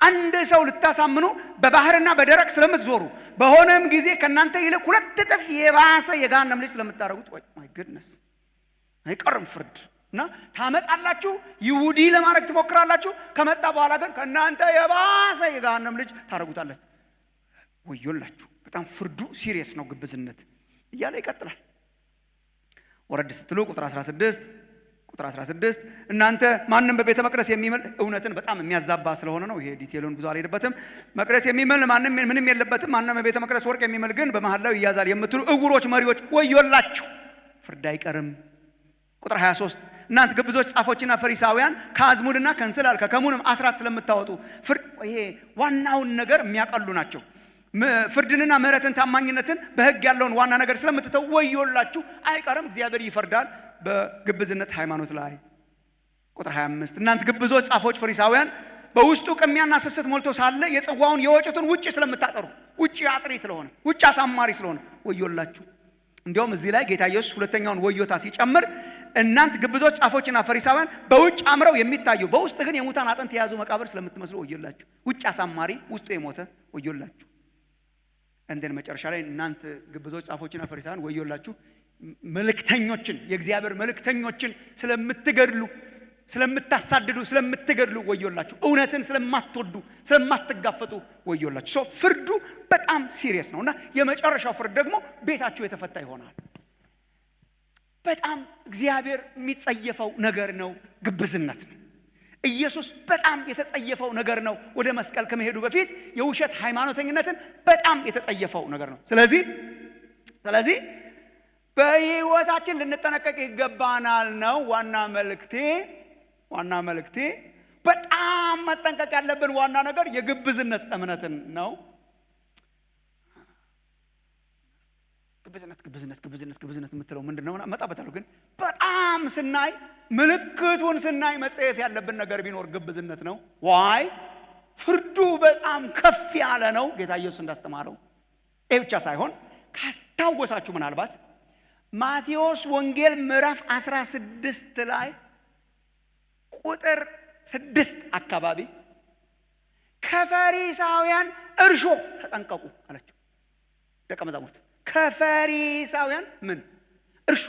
አንድ ሰው ልታሳምኑ በባህርና በደረቅ ስለምትዞሩ በሆነም ጊዜ ከናንተ ይልቅ 2 እጥፍ የባሰ የገሃነም ልጅ ስለምታረጉት ማይ ጉድነስ አይቀርም ፍርድ እና ታመጣላችሁ። ይሁዲ ለማድረግ ትሞክራላችሁ። ከመጣ በኋላ ግን ከናንተ የባሰ የገሃነም ልጅ ታረጉታላችሁ። ወዮላችሁ። በጣም ፍርዱ ሲሪየስ ነው። ግብዝነት እያለ ይቀጥላል። ወረድ ስትሉ ቁጥር 16 እናንተ ማንም በቤተ መቅደስ የሚምል እውነትን በጣም የሚያዛባ ስለሆነ ነው። ይሄ ዲቴሉን ብዙ አልሄድበትም። መቅደስ የሚምል ማንም ምንም የለበትም፣ ማንም በቤተ መቅደስ ወርቅ የሚምል ግን በመሐላው ይያዛል የምትሉ እውሮች መሪዎች ወዮላችሁ፣ ፍርድ አይቀርም። ቁጥር 23 እናንተ ግብዞች ጻፎችና ፈሪሳውያን ከአዝሙድና ከእንስላል ከከሙንም አስራት ስለምታወጡ ይሄ ዋናውን ነገር የሚያቀሉ ናቸው። ፍርድንና ምሕረትን ታማኝነትን በሕግ ያለውን ዋና ነገር ስለምትተው ወዮላችሁ፣ አይቀርም እግዚአብሔር ይፈርዳል በግብዝነት ሃይማኖት ላይ። ቁጥር 25 እናንተ ግብዞች ጻፎች ፈሪሳውያን በውስጡ ቅሚያና ስስት ሞልቶ ሳለ የጽዋውን የወጭቱን ውጭ ስለምታጠሩ፣ ውጭ አጥሪ ስለሆነ፣ ውጭ አሳማሪ ስለሆነ ወዮላችሁ። እንዲያውም እዚህ ላይ ጌታ ኢየሱስ ሁለተኛውን ወዮታ ሲጨምር እናንተ ግብዞች ጻፎችና ፈሪሳውያን በውጭ አምረው የሚታዩ በውስጥ ግን የሙታን አጥንት የያዙ መቃብር ስለምትመስሉ ወዮላችሁ። ውጭ አሳማሪ ውስጡ የሞተ ወዮላችሁ። እንደን መጨረሻ ላይ እናንተ ግብዞች ጻፎችና ፈሪሳውያን ወዮላችሁ መልእክተኞችን የእግዚአብሔር መልእክተኞችን ስለምትገድሉ፣ ስለምታሳድዱ፣ ስለምትገድሉ ወዮላችሁ። እውነትን ስለማትወዱ፣ ስለማትጋፈጡ ወዮላችሁ። ፍርዱ በጣም ሲሪየስ ነውና የመጨረሻው ፍርድ ደግሞ ቤታችሁ የተፈታ ይሆናል። በጣም እግዚአብሔር የሚጸየፈው ነገር ነው፣ ግብዝነት ነው። ኢየሱስ በጣም የተጸየፈው ነገር ነው። ወደ መስቀል ከመሄዱ በፊት የውሸት ሃይማኖተኝነትን በጣም የተጸየፈው ነገር ነው። ስለዚህ በህይወታችን ልንጠነቀቅ ይገባናል ነው ዋና መልእክቴ። በጣም መጠንቀቅ ያለብን ዋና ነገር የግብዝነት እምነትን ነው። ግብዝነት የምትለው ምንድነው? መጣበታለሁ። ግን በጣም ስናይ ምልክቱን ስናይ መጸየፍ ያለብን ነገር ቢኖር ግብዝነት ነው። ዋይ ፍርዱ በጣም ከፍ ያለ ነው። ጌታ ኢየሱስ እንዳስተማረው ይህ ብቻ ሳይሆን ካስታወሳችሁ ምናልባት ማቴዎስ ወንጌል ምዕራፍ 16 ላይ ቁጥር 6 አካባቢ ከፈሪሳውያን እርሾ ተጠንቀቁ አላቸው ደቀ መዛሙርት። ከፈሪሳውያን ምን እርሾ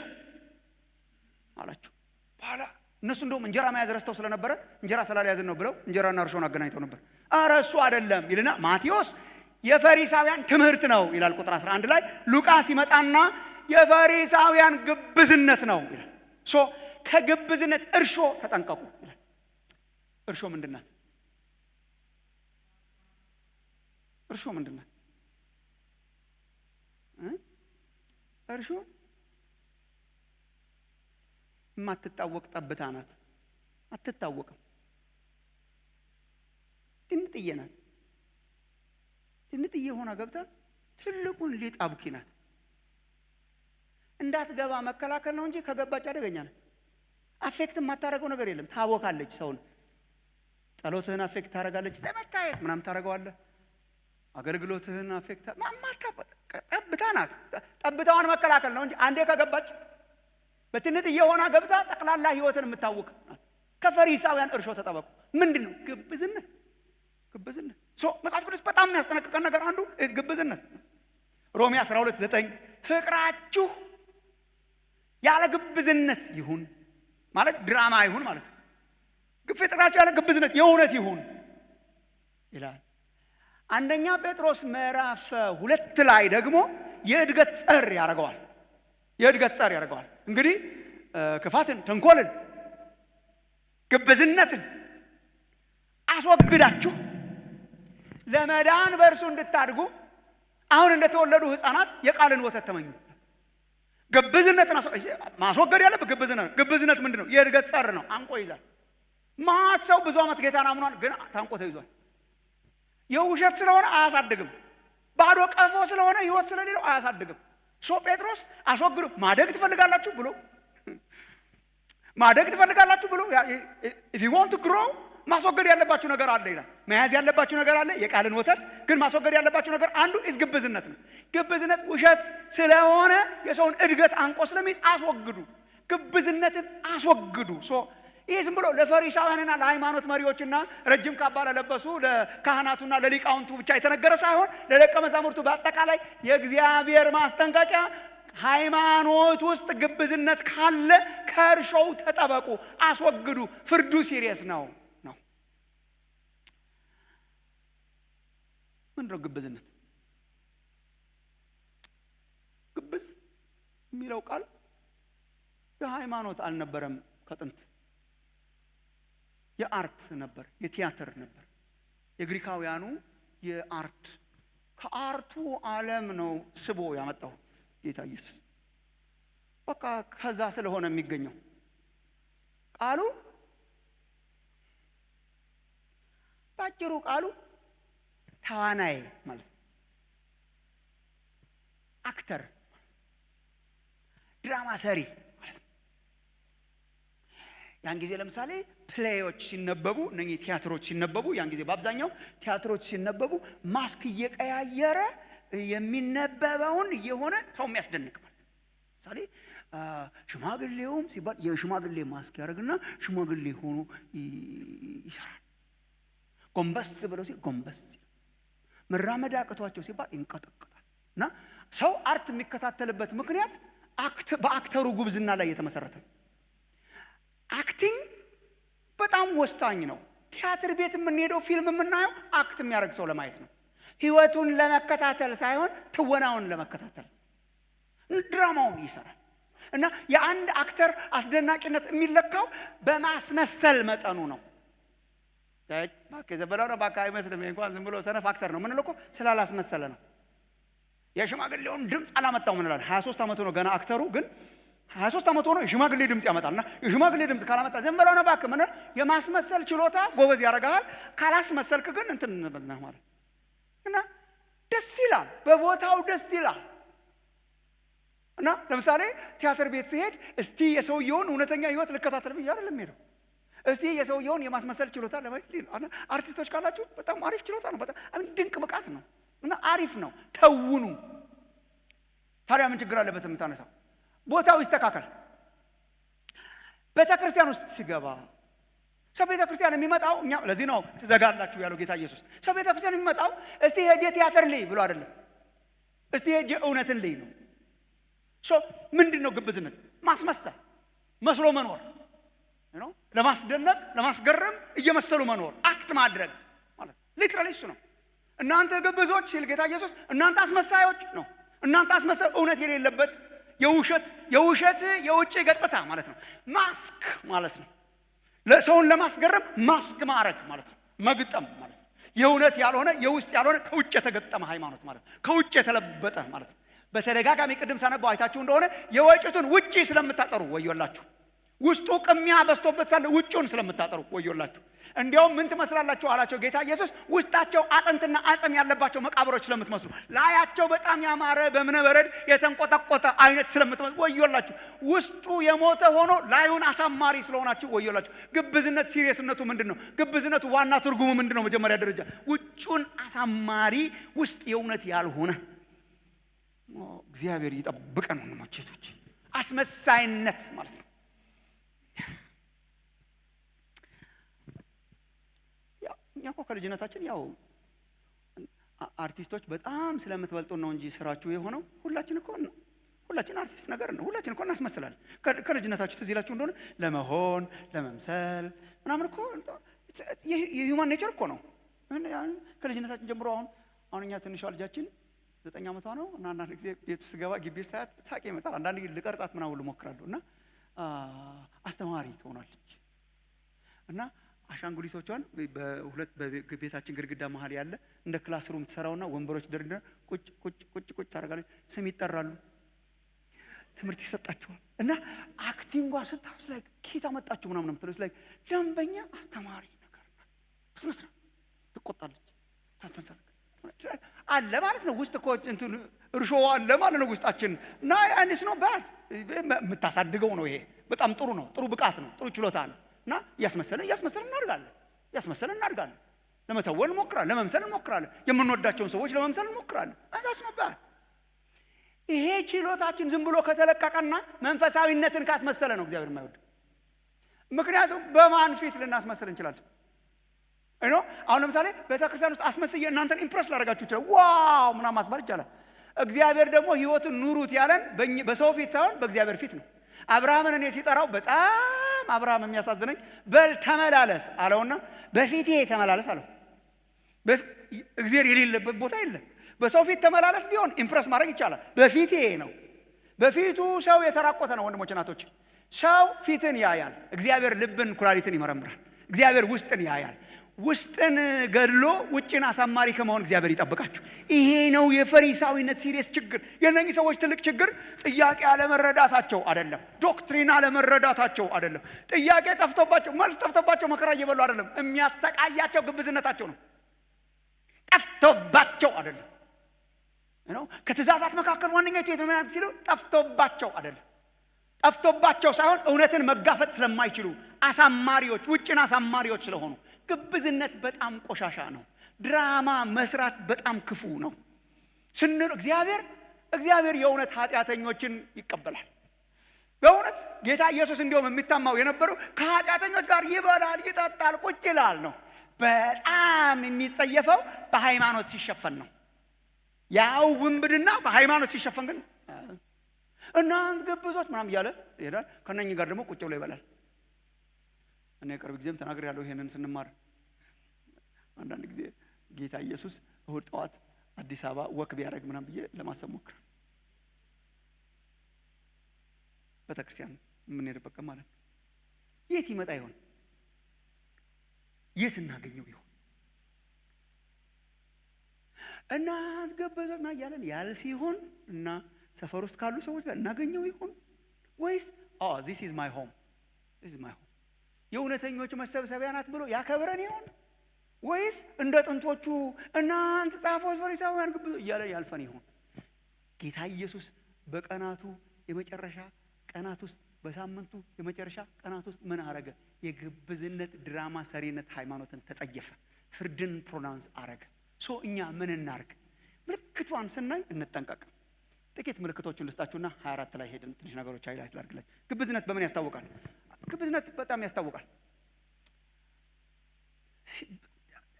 አላቸው። በኋላ እነሱ እንደውም እንጀራ መያዝ ረስተው ስለነበረ እንጀራ ስላልያዝን ነው ብለው እንጀራና እርሾን አገናኝተው ነበር። ኧረ እሱ አይደለም ይልና ማቴዎስ የፈሪሳውያን ትምህርት ነው ይላል ቁጥር 11 ላይ። ሉቃስ ይመጣና የፈሪሳውያን ግብዝነት ነው ይላል። ከግብዝነት እርሾ ተጠንቀቁ ይላል። እርሾ ምንድናት? እርሾ ምንድናት? እርሾ የማትታወቅ ጠብታ ናት። አትታወቅም። ትንጥዬ ናት። ትንጥዬ ሆና ገብታ ትልቁን ሊጥ አቡኪ ናት። እንዳትገባ መከላከል ነው እንጂ ከገባች አደገኛ ናት። አፌክት የማታደርገው ነገር የለም። ታወካለች ሰውን። ጸሎትህን አፌክት ታደርጋለች። ለመታየት ምናምን ታደርገዋለህ። አገልግሎትህን አፌክት ጠብታ ናት። ጠብታዋን መከላከል ነው እንጂ አንዴ ከገባች በትንጥዬ ሆና ገብታ ጠቅላላ ህይወትን የምታውቅ ናት። ከፈሪሳውያን እርሾ ተጠበቁ። ምንድን ነው? ግብዝነት። ግብዝነት መጽሐፍ ቅዱስ በጣም የሚያስጠነቅቀን ነገር አንዱ ግብዝነት። ሮሜ 12:9 ፍቅራችሁ ያለ ግብዝነት ይሁን ማለት ድራማ ይሁን ማለት ነው። ፍቅራችሁ ያለ ግብዝነት የእውነት ይሁን ይላል። አንደኛ ጴጥሮስ ምዕራፍ 2 ላይ ደግሞ የእድገት ጸር ያደርገዋል። የእድገት ጸር ያደርገዋል። እንግዲህ ክፋትን፣ ተንኮልን፣ ግብዝነትን አስወግዳችሁ ለመዳን በእርሱ እንድታድጉ አሁን እንደተወለዱ ህፃናት የቃልን ወተት ተመኙ። ግብዝነትን ማስወገድ ያለበት ግብዝነት ምንድን ነው? የእድገት ጸር ነው። አንቆ ይዛል። ማት ሰው ብዙ ዓመት ጌታን አምኗል፣ ግን ታንቆ ተይዟል። የውሸት ስለሆነ አያሳድግም። ባዶ ቀፎ ስለሆነ ህይወት ስለሌለው አያሳድግም። ጴጥሮስ አስወግዱ። ማደግ ትፈልጋላችሁ ብሎ if you want to grow ማስወገድ ያለባችሁ ነገር አለ ይላል። መያዝ ያለባችሁ ነገር አለ፣ የቃልን ወተት። ግን ማስወገድ ያለባችሁ ነገር አንዱ ግብዝነት ነው። ግብዝነት ውሸት ስለሆነ የሰውን እድገት አንቆ ስለሚይዝ አስወግዱ። ግብዝነትን አስወግዱ። ይሄ ዝም ብሎ ለፈሪሳውያንና ለሃይማኖት መሪዎችና ረጅም ካባ ለለበሱ ለካህናቱና ለሊቃውንቱ ብቻ የተነገረ ሳይሆን ለደቀ መዛሙርቱ በአጠቃላይ የእግዚአብሔር ማስጠንቀቂያ። ሃይማኖት ውስጥ ግብዝነት ካለ ከእርሾው ተጠበቁ፣ አስወግዱ። ፍርዱ ሲሪየስ ነው። ምንድነው ግብዝነት? ግብዝ የሚለው ቃል የሃይማኖት አልነበረም። ከጥንት የአርት ነበር፣ የቲያትር ነበር። የግሪካውያኑ የአርት ከአርቱ ዓለም ነው ስቦ ያመጣው ጌታ ኢየሱስ። በቃ ከዛ ስለሆነ የሚገኘው ቃሉ ባጭሩ ቃሉ ተዋናይ ማለት ነው። አክተር፣ ድራማ ሰሪ ማለት ነው። ያን ጊዜ ለምሳሌ ፕሌዮች ሲነበቡ፣ እነኚህ ቲያትሮች ሲነበቡ፣ ያን ጊዜ በአብዛኛው ቲያትሮች ሲነበቡ ማስክ እየቀያየረ የሚነበበውን የሆነ ሰው የሚያስደንቅ ማለት ነው። ለምሳሌ ሽማግሌውም ሲባል የሽማግሌ ማስክ ያደርግና ሽማግሌ ሆኖ ይሰራል። ጎንበስ ብለው ሲል ጎንበስ፣ መራመድ አቅቷቸው ሲባል ይንቀጠቀጣል። እና ሰው አርት የሚከታተልበት ምክንያት በአክተሩ ጉብዝና ላይ የተመሰረተ ነው። አክቲንግ በጣም ወሳኝ ነው። ቲያትር ቤት የምንሄደው ፊልም የምናየው አክት የሚያደርግ ሰው ለማየት ነው። ህይወቱን ለመከታተል ሳይሆን ትወናውን ለመከታተል። ድራማውን ይሰራል። እና የአንድ አክተር አስደናቂነት የሚለካው በማስመሰል መጠኑ ነው። ዘበለው ነው ባካ አይመስልም። እንኳን ዝም ብሎ ሰነፍ አክተር ነው ምን ልኮ ስላላስመሰለ ነው። የሽማግሌውን ድምፅ አላመጣው ምን ይላል? 23 ዓመቱ ነው ገና አክተሩ፣ ግን 23 ዓመቱ ነው የሽማግሌ ድምፅ ያመጣልና የሽማግሌ ድምፅ ካላመጣ ዝም ብለው ነው ባካ ምን የማስመሰል ችሎታ ጎበዝ ያደርጋል። ካላስመሰልክ ግን እንትን በዝና ማለት እና ደስ ይላል፣ በቦታው ደስ ይላል። እና ለምሳሌ ቲያትር ቤት ሲሄድ እስቲ የሰውየውን እውነተኛ ህይወት ልከታተል ብዬ አይደለም ሄደው እስቲ የሰውየውን የማስመሰል ችሎታ ለማየት ነው። አርቲስቶች ካላችሁ በጣም አሪፍ ችሎታ ነው። በጣም ድንቅ ብቃት ነው እና አሪፍ ነው። ተውኑ። ታዲያ ምን ችግር አለበት? የምታነሳው ቦታው ይስተካከል። ቤተክርስቲያን ውስጥ ሲገባ ሰው ቤተክርስቲያን የሚመጣው እኛ ለዚህ ነው ትዘጋላችሁ ያለው ጌታ ኢየሱስ። ሰው ቤተክርስቲያን የሚመጣው እስቲ ሄጄ ቲያትር ልይ ብሎ አይደለም፣ እስቲ ሄጄ እውነትን ልይ ነው። ምንድነው ግብዝነት? ማስመሰል፣ መስሎ መኖር ነው። ለማስደነቅ ለማስገረም እየመሰሉ መኖር፣ አክት ማድረግ ማለት ሊትራሊ እሱ ነው። እናንተ ግብዞች ሲል ጌታ ኢየሱስ እናንተ አስመሳዮች ነው። እናንተ አስመሳይ እውነት የሌለበት የውሸት የውጭ ገጽታ ማለት ነው። ማስክ ማለት ነው። ለሰውን ለማስገረም ማስክ ማድረግ ማለት ነው። መግጠም ማለት ነው። የእውነት ያልሆነ የውስጥ ያልሆነ ከውጭ የተገጠመ ሃይማኖት ማለት ነው። ከውጭ የተለበጠ ማለት ነው። በተደጋጋሚ ቅድም ሳነባው አይታችሁ እንደሆነ የወጭቱን ውጪ ስለምታጠሩ ወዮላችሁ፣ ውስጡ ቅሚያ በዝቶበት ሳለ ውጪውን ስለምታጠሩ ወዮላችሁ። እንዲያውም ምን ትመስላላችሁ አላቸው ጌታ ኢየሱስ፣ ውስጣቸው አጥንትና አጽም ያለባቸው መቃብሮች ስለምትመስሉ፣ ላያቸው በጣም ያማረ በእብነ በረድ የተንቆጠቆጠ አይነት ስለምትመስሉ ወዮላችሁ። ውስጡ የሞተ ሆኖ ላዩን አሳማሪ ስለሆናችሁ ወዮላችሁ። ግብዝነት ሲሪየስነቱ ምንድን ነው? ግብዝነቱ ዋና ትርጉሙ ምንድን ነው? መጀመሪያ ደረጃ ውጩን አሳማሪ ውስጥ የእውነት ያልሆነ እግዚአብሔር ይጠብቀን ወንድሞቼ እህቶቼ። አስመሳይነት ማለት ነው። እኛ እኮ ከልጅነታችን ያው አርቲስቶች በጣም ስለምትበልጡ ነው እንጂ ስራችሁ የሆነው ሁላችን አርቲስት ነገር ነው። ሁላችን እኮ እናስመስላለን። ከልጅነታችሁ ትዝ ይላችሁ እንደሆነ ለመሆን ለመምሰል ምናምን እኮ የሂውማን ኔቸር እኮ ነው። ከልጅነታችን ጀምሮ አሁን እኛ ትንሿ ልጃችን 9 ዓመቷ ነው እና አንዳንድ ጊዜ ቤት ውስጥ ገባ ግቢ ሳያት ሳቄ ይመጣል። አንዳንድ ጊዜ ልቀርጻት ምናምን ልሞክራለሁ እና አስተማሪ ትሆናለች እና አሻንጉሊቶቿን በሁለት በቤታችን ግድግዳ መሀል ያለ እንደ ክላስሩም ትሰራውና ወንበሮች ደርድራ ቁጭ ቁጭ ቁጭ ቁጭ ታደርጋለች። ስም ይጠራሉ፣ ትምህርት ይሰጣቸዋል እና አክቲንጓ ስታውስ ላይ ኬት አመጣችሁ ምናምን ምትለስ ላይ ደንበኛ አስተማሪ ነገር ነው። ስንስራ ትቆጣለች፣ ታስተንተርክ አለ ማለት ነው። ውስጥ እኮ እንትን እርሾ አለ ማለት ነው ውስጣችን እና ያንስ ነው ባል የምታሳድገው ነው። ይሄ በጣም ጥሩ ነው፣ ጥሩ ብቃት ነው፣ ጥሩ ችሎታ ነው። እና ያስመሰለን እናድጋለን። ለመተወን እንሞክራለን፣ ለመምሰል እንሞክራለን፣ የምንወዳቸውን ሰዎች ለመምሰል እንሞክራለን። አዛስ ነው ባል። ይሄ ችሎታችን ዝም ብሎ ከተለቀቀና መንፈሳዊነትን ካስመሰለ ነው እግዚአብሔር የማይወድ። ምክንያቱም በማን ፊት ልናስመስል እንችላለን? አሁን ለምሳሌ ቤተክርስቲያን ውስጥ አስመስዬ እናንተን ኢምፕረስ ላደርጋችሁ ይችላል። ዋው ምናምን ማስባል ይቻላል። እግዚአብሔር ደግሞ ህይወትን ኑሩት ያለን በሰው ፊት ሳይሆን በእግዚአብሔር ፊት ነው። አብርሃምን እኔ ሲጠራው በጣም አብርሃም የሚያሳዝነኝ በል ተመላለስ አለውና በፊቴ ተመላለስ አለው። እግዚአብሔር የሌለበት ቦታ የለም። በሰው ፊት ተመላለስ ቢሆን ኢምፕረስ ማድረግ ይቻላል። በፊቴ ነው። በፊቱ ሰው የተራቆተ ነው። ወንድሞች እናቶች፣ ሰው ፊትን ያያል፣ እግዚአብሔር ልብን ኩላሊትን ይመረምራል። እግዚአብሔር ውስጥን ያያል። ውስጥን ገድሎ ውጭን አሳማሪ ከመሆን እግዚአብሔር ይጠብቃችሁ። ይሄ ነው የፈሪሳዊነት ሲሪየስ ችግር። የእነኚህ ሰዎች ትልቅ ችግር ጥያቄ አለመረዳታቸው አይደለም፣ ዶክትሪን አለመረዳታቸው አይደለም። ጥያቄ ጠፍቶባቸው መልስ ጠፍቶባቸው መከራ እየበሉ አይደለም። የሚያሰቃያቸው ግብዝነታቸው ነው። ጠፍቶባቸው አይደለም። ከትእዛዛት መካከል ዋነኛው የት ነው ሲሉ ጠፍቶባቸው አይደለም። ጠፍቶባቸው ሳይሆን እውነትን መጋፈጥ ስለማይችሉ አሳማሪዎች፣ ውጭን አሳማሪዎች ስለሆኑ። ግብዝነት በጣም ቆሻሻ ነው። ድራማ መስራት በጣም ክፉ ነው። እግዚአብሔር የእውነት ኃጢአተኞችን ይቀበላል። በእውነት ጌታ ኢየሱስ እንዲሁም የሚታማው የነበረው ከኃጢአተኞች ጋር ይበላል፣ ይጠጣል፣ ቁጭ ይላል ነው። በጣም የሚጸየፈው በሃይማኖት ሲሸፈን ነው። ያው ውንብድና በሃይማኖት ሲሸፈን ግን እናንተ ግብዞች ምናምን እያለ ይሄዳል። ከነኚህ ጋር ደግሞ ቁጭ ብሎ ይበላል። እኔ ቅርብ ጊዜም ተናግሬያለሁ ይሄንን ስንማር። አንዳንድ ጊዜ ጌታ ኢየሱስ እሁድ ጠዋት አዲስ አበባ ወክ ቢያደርግ ምናምን ብዬ ለማሰብ ሞክራለሁ። ቤተክርስቲያን የምንሄድበት ቀን ማለት ነው። የት ይመጣ ይሆን? የት እናገኘው ይሆን? እናንተ ግብዞች ምናምን እያለን ያልፍ ይሆን እና ሰፈር ውስጥ ካሉ ሰዎች ጋር እናገኘው ይሆን? ወይስ this is my home የእውነተኞች መሰብሰቢያ ናት ብሎ ያከብረን ይሆን? ወይስ እንደ ጥንቶቹ እናንተ ጻፎች ፈሪሳውያን ግብዞች እያለ ያልፈን ይሆን? ጌታ ኢየሱስ በቀናቱ የመጨረሻ ቀናት ውስጥ በሳምንቱ የመጨረሻ ቀናት ውስጥ ምን አረገ? የግብዝነት ድራማ ሰሪነት ሃይማኖትን ተጸየፈ። ፍርድን ፕሮናንስ አረገ። እኛ ምን እናርግ? ምልክቷን ስናይ እንጠንቀቅ። ጥቂት ምልክቶችን ልስጣችሁና 24 ላይ ሄደን ትንሽ ነገሮች ሃይላይት ላድርግላችሁ። ግብዝነት በምን ያስታውቃል? ግብዝነት በጣም ያስታውቃል።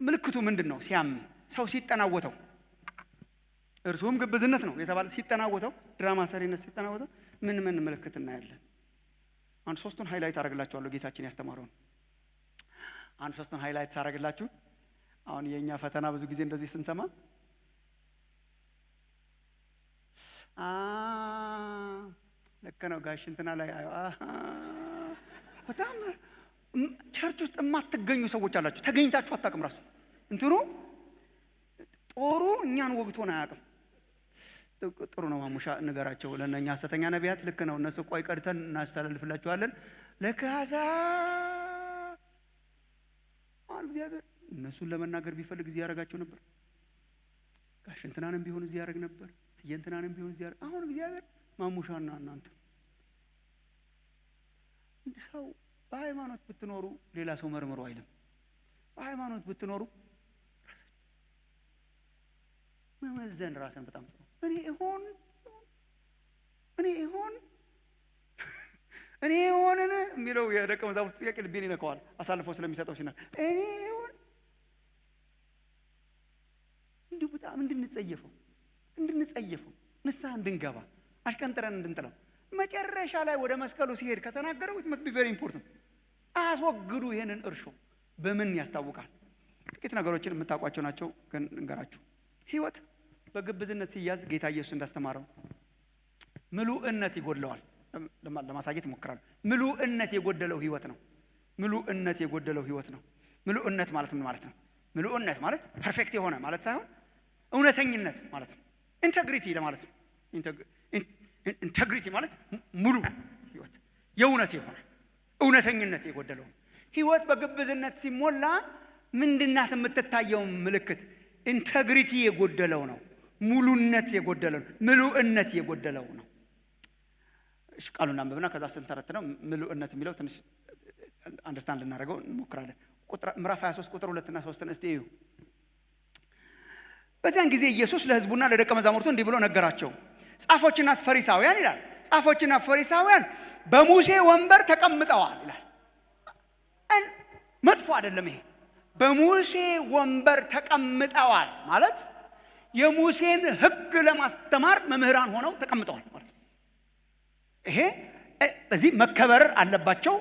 ምልክቱ ምንድን ነው? ሲያም ሰው ሲጠናወተው እርሱም ግብዝነት ነው የተባለ ሲጠናወተው፣ ድራማ ሰሪነት ሲጠናወተው ምን ምልክት እናያለን? አንድ ሶስቱን ሃይላይት አደርግላችኋለሁ። ጌታችን ያስተማረውን አንድ ሶስቱን ሃይላይት ሳደርግላችሁ አሁን የኛ ፈተና ብዙ ጊዜ እንደዚህ ስንሰማ ልክ ነው ጋሽ እንትና ላይ በጣም ቸርች ውስጥ የማትገኙ ሰዎች አላችሁ። ተገኝታችሁ አታውቅም። ራሱ እንትኑ ጦሩ እኛን ወግቶን አያውቅም። ጥሩ ነው ማሙሻ ንገራቸው ለነኛ ሐሰተኛ ነቢያት። ልክ ነው እነሱ ቆይ ቀድተን እናስተላልፍላችኋለን ለካዛ እግዚአብሔር እነሱን ለመናገር ቢፈልግ እዚህ ያደርጋቸው ነበር። ጋሽ እንትናንም ቢሆን እዚህ ያደርግ ነበር። ትየንትናንም ቢሆን እዚህ ያደርግ። አሁን እግዚአብሔር ማሙሻና እናንተ ሰው በሃይማኖት ብትኖሩ ሌላ ሰው መርምሮ አይልም። በሃይማኖት ብትኖሩ መመዘን ራስን በጣም ጥሩ። እኔ ይሆንን የሚለው የደቀ መዛሙርት ጥያቄ ልቤን ይነካዋል። አሳልፎ ስለሚሰጠው ሲናል እኔ ይሆን እንዲሁ በጣም እንድንጸየፈው ንስሐ እንድንገባ አሽቀንጥረን እንድንጥለው መጨረሻ ላይ ወደ መስቀሉ ሲሄድ ከተናገረው it must be very important። አስወግዱ ይሄንን እርሾ። በምን ያስታውቃል? ጥቂት ነገሮችን የምታውቋቸው ናቸው ግን እንገራችሁ። ህይወት በግብዝነት ሲያዝ ጌታ ኢየሱስ እንዳስተማረው ምሉእነት ይጎድለዋል። ለማሳየት እሞክራለሁ። ምሉእነት የጎደለው ህይወት ነው። ምሉእነት የጎደለው ህይወት ነው። ምሉእነት ማለት ምን ማለት ነው? ምሉእነት ማለት ፐርፌክት የሆነ ማለት ሳይሆን እውነተኝነት ማለት ነው። ኢንቴግሪቲ ለማለት ነው። ኢንቴግሪቲ ማለት ሙሉ ህይወት የእውነት የሆነ እውነተኝነት የጎደለው ህይወት በግብዝነት ሲሞላ ምንድናት የምትታየው ምልክት? ኢንቴግሪቲ የጎደለው ነው። ሙሉነት የጎደለው ነው። ምሉእነት የጎደለው ነው። እሺ ቃሉን አንብብና ከዛ ስንተረትነው ምሉእነት የሚለው ትንሽ አንደርስታንድ ልናደርገው እንሞክራለን። ምዕራፍ 23 ቁጥር 2 እና 3 እስቲ እዩ። በዚያን ጊዜ ኢየሱስ ለሕዝቡና ለደቀ መዛሙርቱ እንዲህ ብሎ ነገራቸው። ጻፎችና ፈሪሳውያን ይላል። ጻፎችና ፈሪሳውያን በሙሴ ወንበር ተቀምጠዋል ይላል። መጥፎ አይደለም ይሄ። በሙሴ ወንበር ተቀምጠዋል ማለት የሙሴን ሕግ ለማስተማር መምህራን ሆነው ተቀምጠዋል ማለት ነው። ይሄ በዚህ መከበር አለባቸው።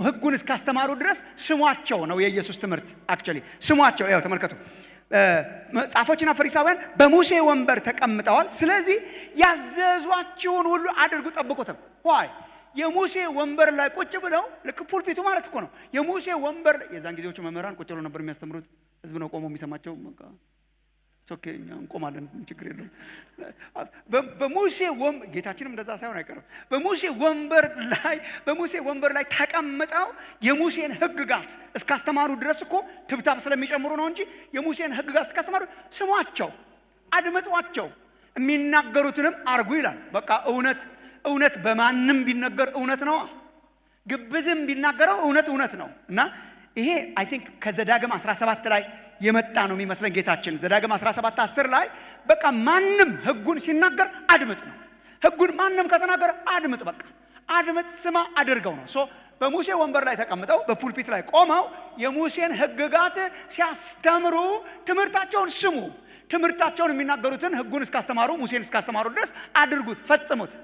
ሕጉን እስካስተማሩ ድረስ ስሟቸው ነው የኢየሱስ ትምህርት። አክቹአሊ ስሟቸው ያው ተመልከቱ። ጻፎችና ፈሪሳውያን በሙሴ ወንበር ተቀምጠዋል። ስለዚህ ያዘዟቸውን ሁሉ አድርጉ ጠብቁትም። ዋይ የሙሴ ወንበር ላይ ቁጭ ብለው ልክ ፑልፒቱ ማለት እኮ ነው። የሙሴ ወንበር የዛን ጊዜዎቹ መምህራን ቁጭ ብለው ነበር የሚያስተምሩት። ህዝብ ነው ቆሞ የሚሰማቸው። ኦኬ እኛ እንቆማለን ችግር የለውም። በሙሴ ወንበር ጌታችንም እንደዛ ሳይሆን አይቀርም። በሙሴ ወንበር ላይ ተቀምጠው የሙሴን ሕግጋት እስካስተማሩ ድረስ እኮ ትብታብ ስለሚጨምሩ ነው እንጂ የሙሴን ሕግጋት እስካስተማሩ ስሟቸው፣ አድምጧቸው፣ የሚናገሩትንም አርጉ ይላል። በቃ እውነት በማንም ቢነገር እውነት ነው። ግብዝም ቢናገረው እውነት ነው። እና ይሄ አይ ቲንክ ከዘዳግም 17 ላይ የመጣ ነው የሚመስለን። ጌታችን ዘዳግም 17:10 ላይ በቃ ማንም ሕጉን ሲናገር አድምጥ ነው። ሕጉን ማንም ከተናገረ አድምጥ፣ በቃ አድምጥ፣ ስማ፣ አድርገው ነው። በሙሴ ወንበር ላይ ተቀምጠው በፑልፒት ላይ ቆመው የሙሴን ሕግጋት ሲያስተምሩ ትምህርታቸውን ስሙ። ትምህርታቸውን የሚናገሩትን ሕጉን እስካስተማሩ ሙሴን እስካስተማሩ ድረስ አድርጉት፣ ፈጽሙት።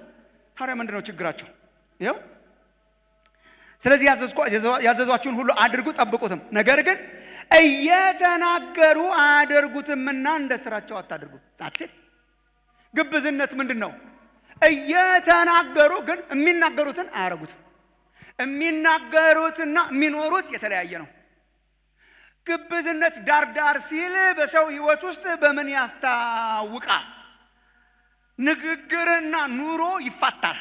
ታዲያ ምንድነው ችግራቸው? ይኸው ስለዚህ ያዘዟችሁን ሁሉ አድርጉ ጠብቁትም። ነገር ግን እየተናገሩ አያደርጉትምና እንደ ስራቸው አታድርጉ። ታትሴት ግብዝነት ምንድን ነው? እየተናገሩ ግን የሚናገሩትን አያደርጉትም። የሚናገሩትና የሚኖሩት የተለያየ ነው። ግብዝነት ዳርዳር ሲል በሰው ሕይወት ውስጥ በምን ያስታውቃል? ንግግርና ኑሮ ይፋታል፣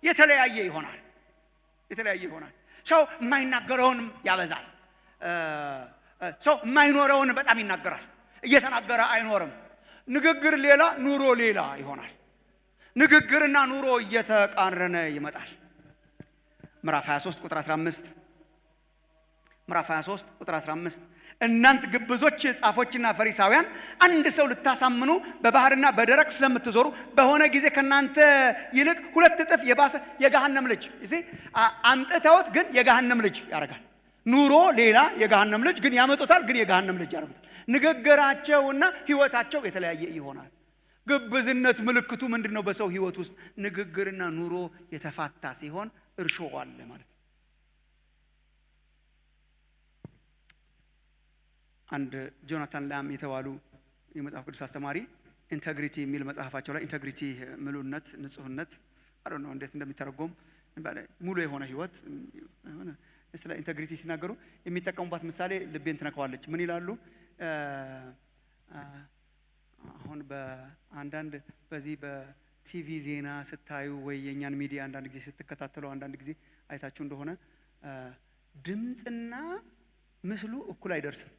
የተለያየ ይሆናል። ሰው የማይናገረውን ያበዛል። ሰው የማይኖረውን በጣም ይናገራል። እየተናገረ አይኖርም። ንግግር ሌላ ኑሮ ሌላ ይሆናል። ንግግርና ኑሮ እየተቃረነ ይመጣል። ምዕራፍ 23 ቁጥር 15 እናንተ ግብዞች ጻፎችና ፈሪሳውያን አንድ ሰው ልታሳምኑ በባህርና በደረቅ ስለምትዞሩ በሆነ ጊዜ ከናንተ ይልቅ 2 እጥፍ የባሰ የገሃነም ልጅ አምጥተውት ግን የገሃነም ልጅ ያደርጋል። ኑሮ ሌላ የገሃነም ልጅ ግን ያመጡታል፣ ግን የገሃነም ልጅ ያደርጉታል። ንግግራቸውና ህይወታቸው የተለያየ ይሆናል። ግብዝነት ምልክቱ ምንድነው? በሰው ህይወት ውስጥ ንግግርና ኑሮ የተፋታ ሲሆን እርሾ አለ ማለት ነው። አንድ ጆናታን ላም የተባሉ የመጽሐፍ ቅዱስ አስተማሪ ኢንተግሪቲ የሚል መጽሐፋቸው ላይ ኢንተግሪቲ ምሉነት፣ ንጹህነት አሮ ነው እንዴት እንደሚተረጎም ሙሉ የሆነ ህይወት ስለ ኢንተግሪቲ ሲናገሩ የሚጠቀሙባት ምሳሌ ልቤን ትነካዋለች። ምን ይላሉ? አሁን በአንዳንድ በዚህ በቲቪ ዜና ስታዩ ወይ የኛን ሚዲያ አንዳንድ ጊዜ ስትከታተሉ አንዳንድ ጊዜ አይታችሁ እንደሆነ ድምጽና ምስሉ እኩል አይደርስም።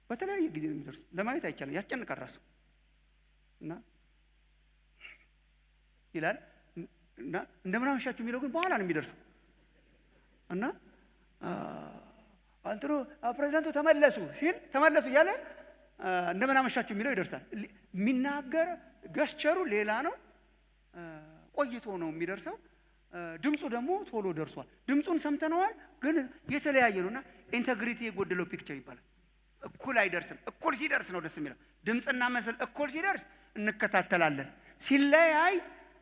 በተለያየ ጊዜ ነው የሚደርስ። ለማየት አይቻልም፣ ያስጨንቃል ራሱ እና ይላል እና እንደምን አመሻችሁ የሚለው ግን በኋላ ነው የሚደርሰው እና አንተሩ ፕሬዝዳንቱ ተመለሱ ሲል ተመለሱ እያለ እንደምን አመሻችሁ የሚለው ይደርሳል። የሚናገር ገስቸሩ ሌላ ነው፣ ቆይቶ ነው የሚደርሰው። ድምፁ ደግሞ ቶሎ ደርሷል። ድምፁን ሰምተነዋል ግን የተለያየ ነውና ኢንተግሪቲ የጎደለው ፒክቸር ይባላል። እኩል አይደርስም። እኩል ሲደርስ ነው ደስ የሚለው። ድምፅና ምስል እኩል ሲደርስ እንከታተላለን። ሲለያይ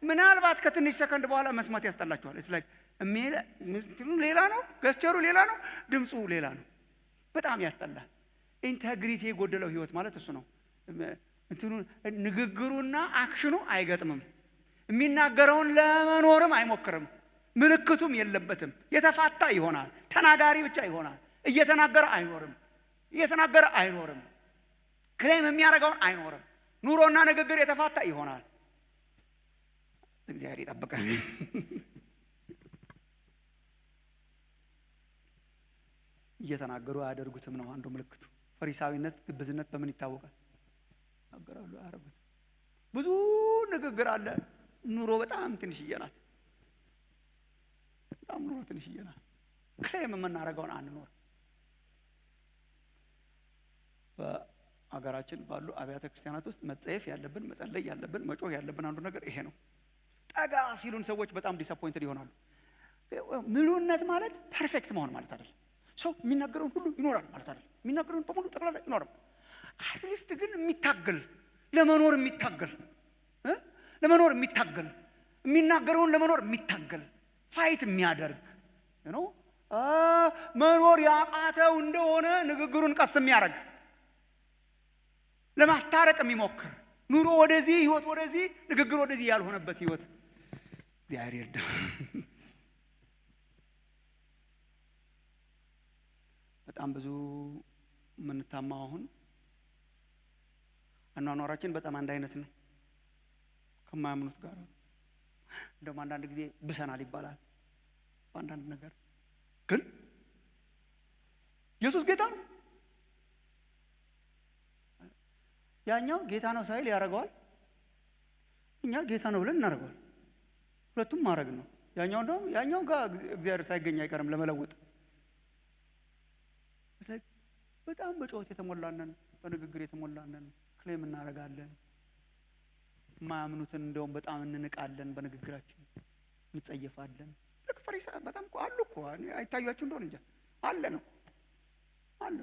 ምናልባት ከትንሽ ሰከንድ በኋላ መስማት ያስጠላችኋል። እስ ላይክ ሌላ ነው፣ ገስቸሩ ሌላ ነው፣ ድምፁ ሌላ ነው። በጣም ያስጠላል። ኢንተግሪቲ የጎደለው ህይወት ማለት እሱ ነው። ንግግሩና አክሽኑ አይገጥምም። የሚናገረውን ለመኖርም አይሞክርም። ምልክቱም የለበትም። የተፋታ ይሆናል። ተናጋሪ ብቻ ይሆናል። እየተናገረ አይኖርም። እየተናገረ አይኖርም። ክሌም የሚያደርገውን አይኖርም። ኑሮና ንግግር የተፋታ ይሆናል። እግዚአብሔር ይጠብቃል። እየተናገሩ አያደርጉትም ነው አንዱ ምልክቱ። ፈሪሳዊነት፣ ግብዝነት በምን ይታወቃል? ይናገራሉ አያደርጉትም። ብዙ ንግግር አለ፣ ኑሮ በጣም ትንሽዬ ናት። በጣም ኑሮ ትንሽዬ ናት። ክሌም የምናደርገውን አንኖር። በአገራችን ባሉ አብያተ ክርስቲያናት ውስጥ መጸየፍ ያለብን፣ መጸለይ ያለብን፣ መጮህ ያለብን አንዱ ነገር ይሄ ነው። ጠጋ ሲሉን ሰዎች በጣም ዲስአፖይንትድ ይሆናሉ። ምሉነት ማለት ፐርፌክት መሆን ማለት አይደለም። ሰው የሚናገረውን ሁሉ ይኖራል ማለት አይደለም። የሚናገረውን በሙሉ ጠቅላላ ይኖራል። አትሊስት ግን የሚታገል ለመኖር የሚታገል ለመኖር የሚታገል የሚናገረውን ለመኖር የሚታገል ፋይት የሚያደርግ ነው። መኖር ያቃተው እንደሆነ ንግግሩን ቀስ የሚያደርግ ለማስታረቅ የሚሞክር ኑሮ ወደዚህ ህይወት ወደዚህ ንግግር ወደዚህ ያልሆነበት ህይወት እግዚአብሔር ይርዳ። በጣም ብዙ የምንታማው አሁን አኗኗራችን በጣም አንድ አይነት ነው ከማያምኑት ጋር። እንደውም አንዳንድ ጊዜ ብሰናል ይባላል በአንዳንድ ነገር። ግን ኢየሱስ ጌታ ነው። ያኛው ጌታ ነው ሳይል ያደርገዋል፣ እኛ ጌታ ነው ብለን እናደርገዋል። ሁለቱም ማድረግ ነው። ያኛው እንደውም ያኛው ጋር እግዚአብሔር ሳይገኝ አይቀርም ለመለወጥ። በጣም በጩኸት የተሞላነን፣ በንግግር የተሞላነን፣ ክሌም እናደርጋለን። የማያምኑትን እንደውም በጣም እንንቃለን፣ በንግግራችን እንጸየፋለን። ልክ ፈሪሳውያን በጣም አሉ እኮ አይታያችሁ እንደሆነ እንጃ አለ ነው አለ።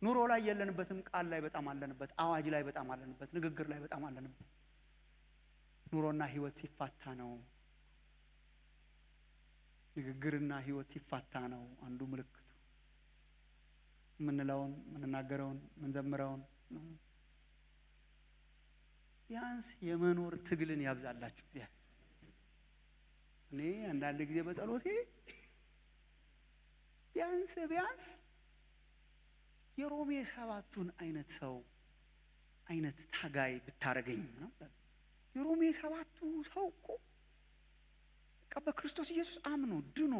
ኑሮ ላይ የለንበትም፣ ቃል ላይ በጣም አለንበት፣ አዋጅ ላይ በጣም አለንበት፣ ንግግር ላይ በጣም አለንበት። ኑሮና ህይወት ሲፋታ ነው፣ ንግግርና ህይወት ሲፋታ ነው አንዱ ምልክቱ። ምንለውን፣ ምንናገረውን፣ ምንዘምረውን ቢያንስ የመኖር ትግልን ያብዛላችሁ እግዚአብሔር። እኔ አንዳንድ ጊዜ በጸሎቴ ቢያንስ የሮሜ 7ቱን አይነት ሰው አይነት ታጋይ ብታረገኝ ነው። የሮሜ 7ቱ ሰው እኮ በክርስቶስ ኢየሱስ አምኖ ድኖ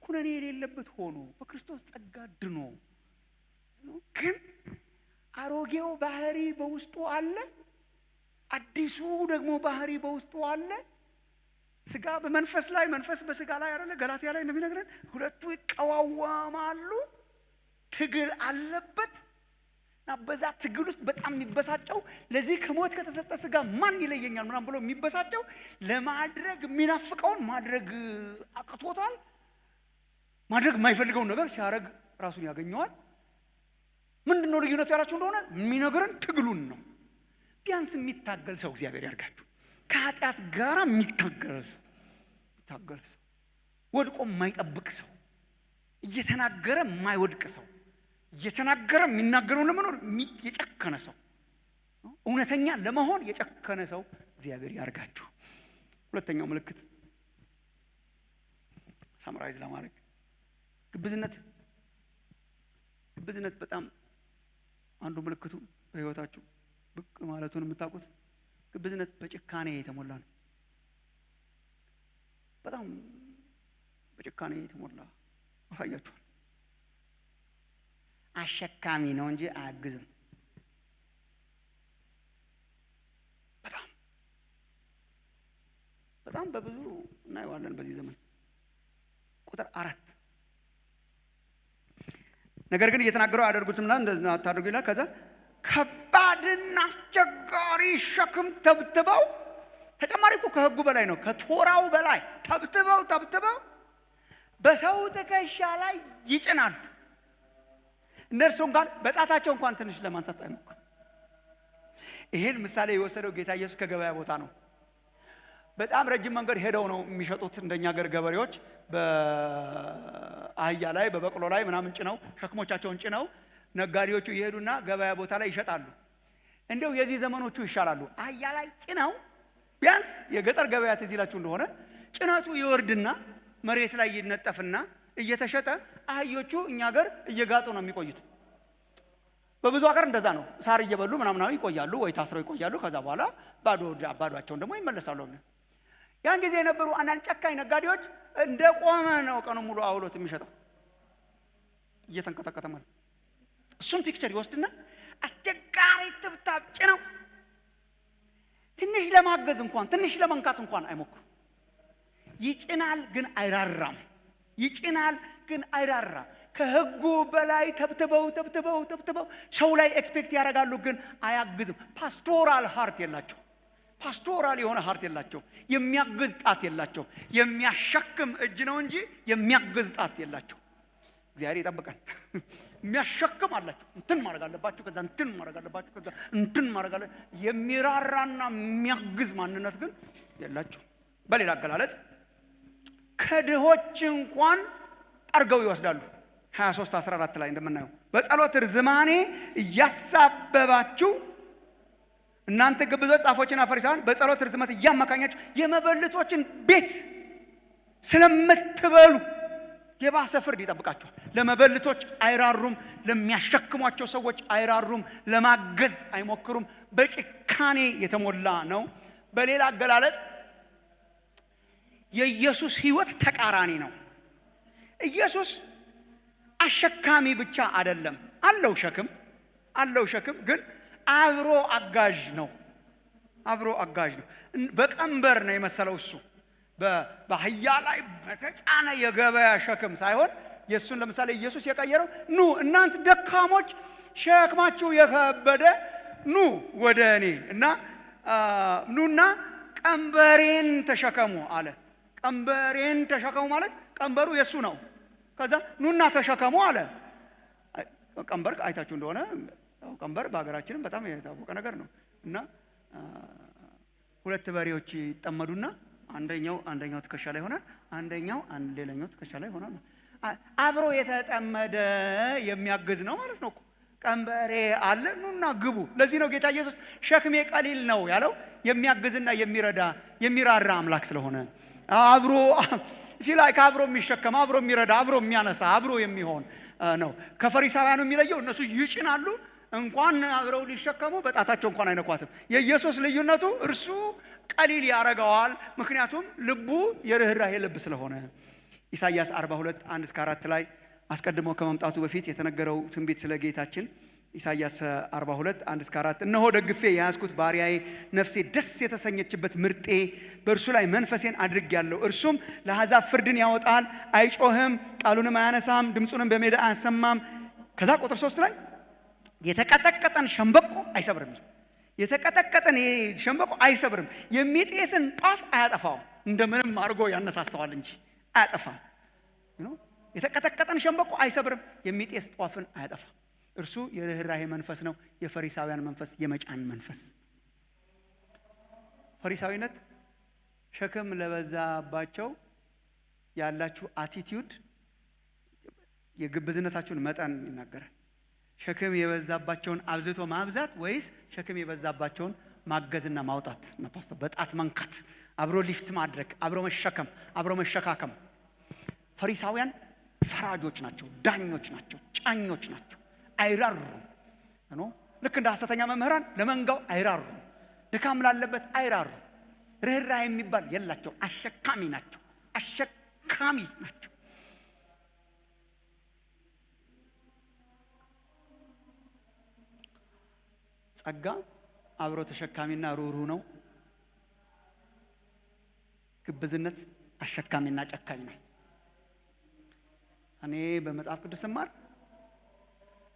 ኩነኔ የሌለበት ሆኖ በክርስቶስ ጸጋ ድኖ ግን አሮጌው ባህሪ በውስጡ አለ፣ አዲሱ ደግሞ ባህሪ በውስጡ አለ። ስጋ በመንፈስ ላይ፣ መንፈስ በስጋ ላይ አይደለ? ገላትያ ላይ እንደሚነግረን ሁለቱ ይቀዋወማሉ። ትግል አለበት እና በዛ ትግል ውስጥ በጣም የሚበሳጨው ለዚህ ከሞት ከተሰጠ ስጋ ማን ይለየኛል ምናምን ብሎ የሚበሳጨው ለማድረግ የሚናፍቀውን ማድረግ አቅቶታል። ማድረግ የማይፈልገውን ነገር ሲያደርግ ራሱን ያገኘዋል። ምንድነው ልዩነቱ ያላችሁ እንደሆነ የሚነግረን ትግሉን ነው። ቢያንስ የሚታገል ሰው እግዚአብሔር ያርጋችሁ። ከኃጢአት ጋር የሚታገል ሰው ወድቆ የማይጠብቅ ሰው እየተናገረ የማይወድቅ ሰው፣ እየተናገረ የሚናገረውን ለመኖር የጨከነ ሰው፣ እውነተኛ ለመሆን የጨከነ ሰው እግዚአብሔር ያርጋችሁ። ሁለተኛው ምልክት ሳምራይዝ ለማድረግ ግብዝነት በጣም አንዱ ምልክቱ በህይወታችሁ ብቅ ማለቱን የምታውቁት ግብዝነት በጭካኔ የተሞላ ነው። በጣም በጭካኔ የተሞላ አሳያችኋል። አሸካሚ ነው እንጂ አያግዝም። በጣም በብዙ እናየዋለን በዚህ ዘመን። ቁጥር 4 ነገር ግን እየተናገረው አያደርጉትምና እንደዛ አታድርጉ ይላል። ከዛ ከባድና አስቸጋሪ ሸክም ተብትበው፣ ተጨማሪ እኮ ከህጉ በላይ ነው፣ ከቶራው በላይ ተብትበው በሰው ትከሻ ላይ ይጭናሉ። እነርሱ እንኳን በጣታቸው እንኳን ትንሽ ለማንሳት አይሞክሩ። ይሄን ምሳሌ የወሰደው ጌታ ኢየሱስ ከገበያ ቦታ ነው። በጣም ረጅም መንገድ ሄደው ነው የሚሸጡት። እንደኛ ሀገር ገበሬዎች በአህያ ላይ በበቅሎ ላይ ምናምን ጭነው ሸክሞቻቸውን ጭነው ነጋዴዎቹ ይሄዱና ገበያ ቦታ ላይ ይሸጣሉ። እንደው የዚህ ዘመኖቹ ይሻላሉ። አህያ ላይ ጭነው ቢያንስ የገጠር ገበያ ትዝ ይላችሁ እንደሆነ ጭነቱ ይወርድና መሬት ላይ ይነጠፍና እየተሸጠ አህዮቹ እኛ ሀገር እየጋጡ ነው የሚቆዩት። በብዙ ሀገር እንደዛ ነው። ሳር እየበሉ ምናምን ይቆያሉ ወይ ታስረው ይቆያሉ። ከዛ በኋላ ባዶአቸውን ደግሞ ይመለሳሉ። ያን ጊዜ የነበሩ አንዳንድ ጨካኝ ነጋዴዎች እንደ ቆመ ነው ቀኑን ሙሉ አውሎት የሚሸጠው እየተንቀጠቀጠ ማለት። እሱን ፒክቸር ይወስድና አስቸጋሪ ትብታብ ጭነው ትንሽ ለማገዝ እንኳን ትንሽ ለመንካት እንኳን አይሞክሩ። ይጭናል ግን አይራራም። ከህጉ በላይ ተብትበው ሰው ላይ ኤክስፔክት ያደርጋሉ፣ ግን አያግዝም። ፓስቶራል ሃርት የላቸው። ፓስቶራል የሆነ ሃርት የላቸው። የሚያግዝ ጣት የላቸው። የሚያሸክም እጅ ነው እንጂ የሚያግዝ ጣት የላቸው። እግዚአብሔር ይጠብቃል። የሚያሸክም አላቸው። እንትን ማድረግ አለባችሁ፣ ከዛ እንትን ማድረግ አለባችሁ፣ ከዛ እንትን ማድረግ አለ። የሚራራና የሚያግዝ ማንነት ግን የላቸው። በሌላ አገላለጽ ከድሆች እንኳን ጠርገው ይወስዳሉ። 23:14 ላይ እንደምናየው በጸሎት ርዝማኔ እያሳበባችሁ እናንተ ግብዞች ጻፎችና ፈሪሳውያን በጸሎት ርዝመት እያመካኛችሁ የመበለቶችን ቤት ስለምትበሉ የባሰ ፍርድ ይጠብቃችኋል። ለመበለቶች አይራሩም፣ ለሚያሸክሟቸው ሰዎች አይራሩም፣ ለማገዝ አይሞክሩም። በጭካኔ የተሞላ ነው። በሌላ አገላለጽ የኢየሱስ ህይወት ተቃራኒ ነው። ኢየሱስ አሸካሚ ብቻ አይደለም፣ አለው ሸክም ግን አብሮ አጋዥ ነው። በቀንበር ነው የመሰለው እሱ በአህያ ላይ በተጫነ የገበያ ሸክም ሳይሆን የሱን ለምሳሌ ኢየሱስ የቀየረው ኑ እናንተ ደካሞች ሸክማችሁ የከበደ ኑ ወደ እኔ እና ኑና ቀንበሬን ተሸከሙ አለ። ቀንበሬን ተሸከሙ ማለት ቀንበሩ የሱ ነው። ከዛ ኑና ተሸከሙ አለ። ቀንበር አይታችሁ እንደሆነ ቀንበር በሀገራችንም በጣም የታወቀ ነገር ነው እና ሁለት በሬዎች ይጠመዱና አንደኛው ትከሻ ላይ ሆናል፣ ሌላኛው ትከሻ ላይ ሆናል። አብሮ የተጠመደ የሚያግዝ ነው ማለት ነው። ቀንበሬ አለ ኑና ግቡ። ለዚህ ነው ጌታ ኢየሱስ ሸክሜ ቀሊል ነው ያለው። የሚያግዝና የሚራራ አምላክ ስለሆነ አብሮ አብሮ የሚሸከም፣ አብሮ የሚረዳ፣ አብሮ የሚያነሳ፣ አብሮ የሚሆን ነው። ከፈሪሳውያኑ የሚለየው እነሱ ይጭናሉ፣ እንኳን አብረው ሊሸከሙ በጣታቸው እንኳን አይነኳትም። የኢየሱስ ልዩነቱ እርሱ ቀሊል ያረጋዋል፣ ምክንያቱም ልቡ የርህራሄ ልብ ስለሆነ። ኢሳይያስ 42:1-4 ላይ አስቀድሞ ከመምጣቱ በፊት የተነገረው ትንቢት ስለ ጌታችን ኢሳይያስ 42:1-4 እነሆ ደግፌ የያዝኩት ባሪያዬ፣ ነፍሴ ደስ የተሰኘችበት ምርጤ፣ በእርሱ ላይ መንፈሴን አድርጌያለሁ። እርሱም ለአሕዛብ ፍርድን ያወጣል፣ አይጮህም፣ ቃሉንም አያነሳም፣ ድምፁንም በሜዳ አያሰማም። ከዛ ቁጥር 3 ላይ የተቀጠቀጠን ሸምበቆ አይሰብርም። የተቀጠቀጠን ሸምበቆ አይሰብርም፣ የሚጤስን ጧፍ አያጠፋውም። እንደምንም አድርጎ ያነሳሳዋል እንጂ አያጠፋም። የተቀጠቀጠን ሸምበቆ አይሰብርም፣ የሚጤስ ጧፍን አያጠፋም። እርሱ የርህራሄ መንፈስ ነው፣ የፈሪሳውያን መንፈስ የመጫን መንፈስ። ፈሪሳዊነት ሸክም ለበዛባቸው ያላችሁ አቲቲዩድ የግብዝነታችሁን መጠን ይናገራል። ሸክም የበዛባቸውን አብዝቶ ማብዛት ወይስ ሸክም የበዛባቸውን ማገዝና ማውጣት ነው? ፓስተር በጣት መንካት፣ አብሮ ሊፍት ማድረግ፣ አብሮ መሸከም፣ አብሮ መሸካከም። ፈሪሳውያን ፈራጆች ናቸው፣ ዳኞች ናቸው፣ ጫኞች ናቸው። አይራሩም ነው። ልክ እንደ ሐሰተኛ መምህራን ለመንጋው አይራሩም። ድካም ላለበት አይራሩም። ርህራሄ የሚባል የላቸው። አሸካሚ ናቸው፣ አሸካሚ ናቸው። ጸጋ አብሮ ተሸካሚና ሩህሩህ ነው። ግብዝነት አሸካሚና ጨካኝ ነው። እኔ በመጽሐፍ ቅዱስ ስማር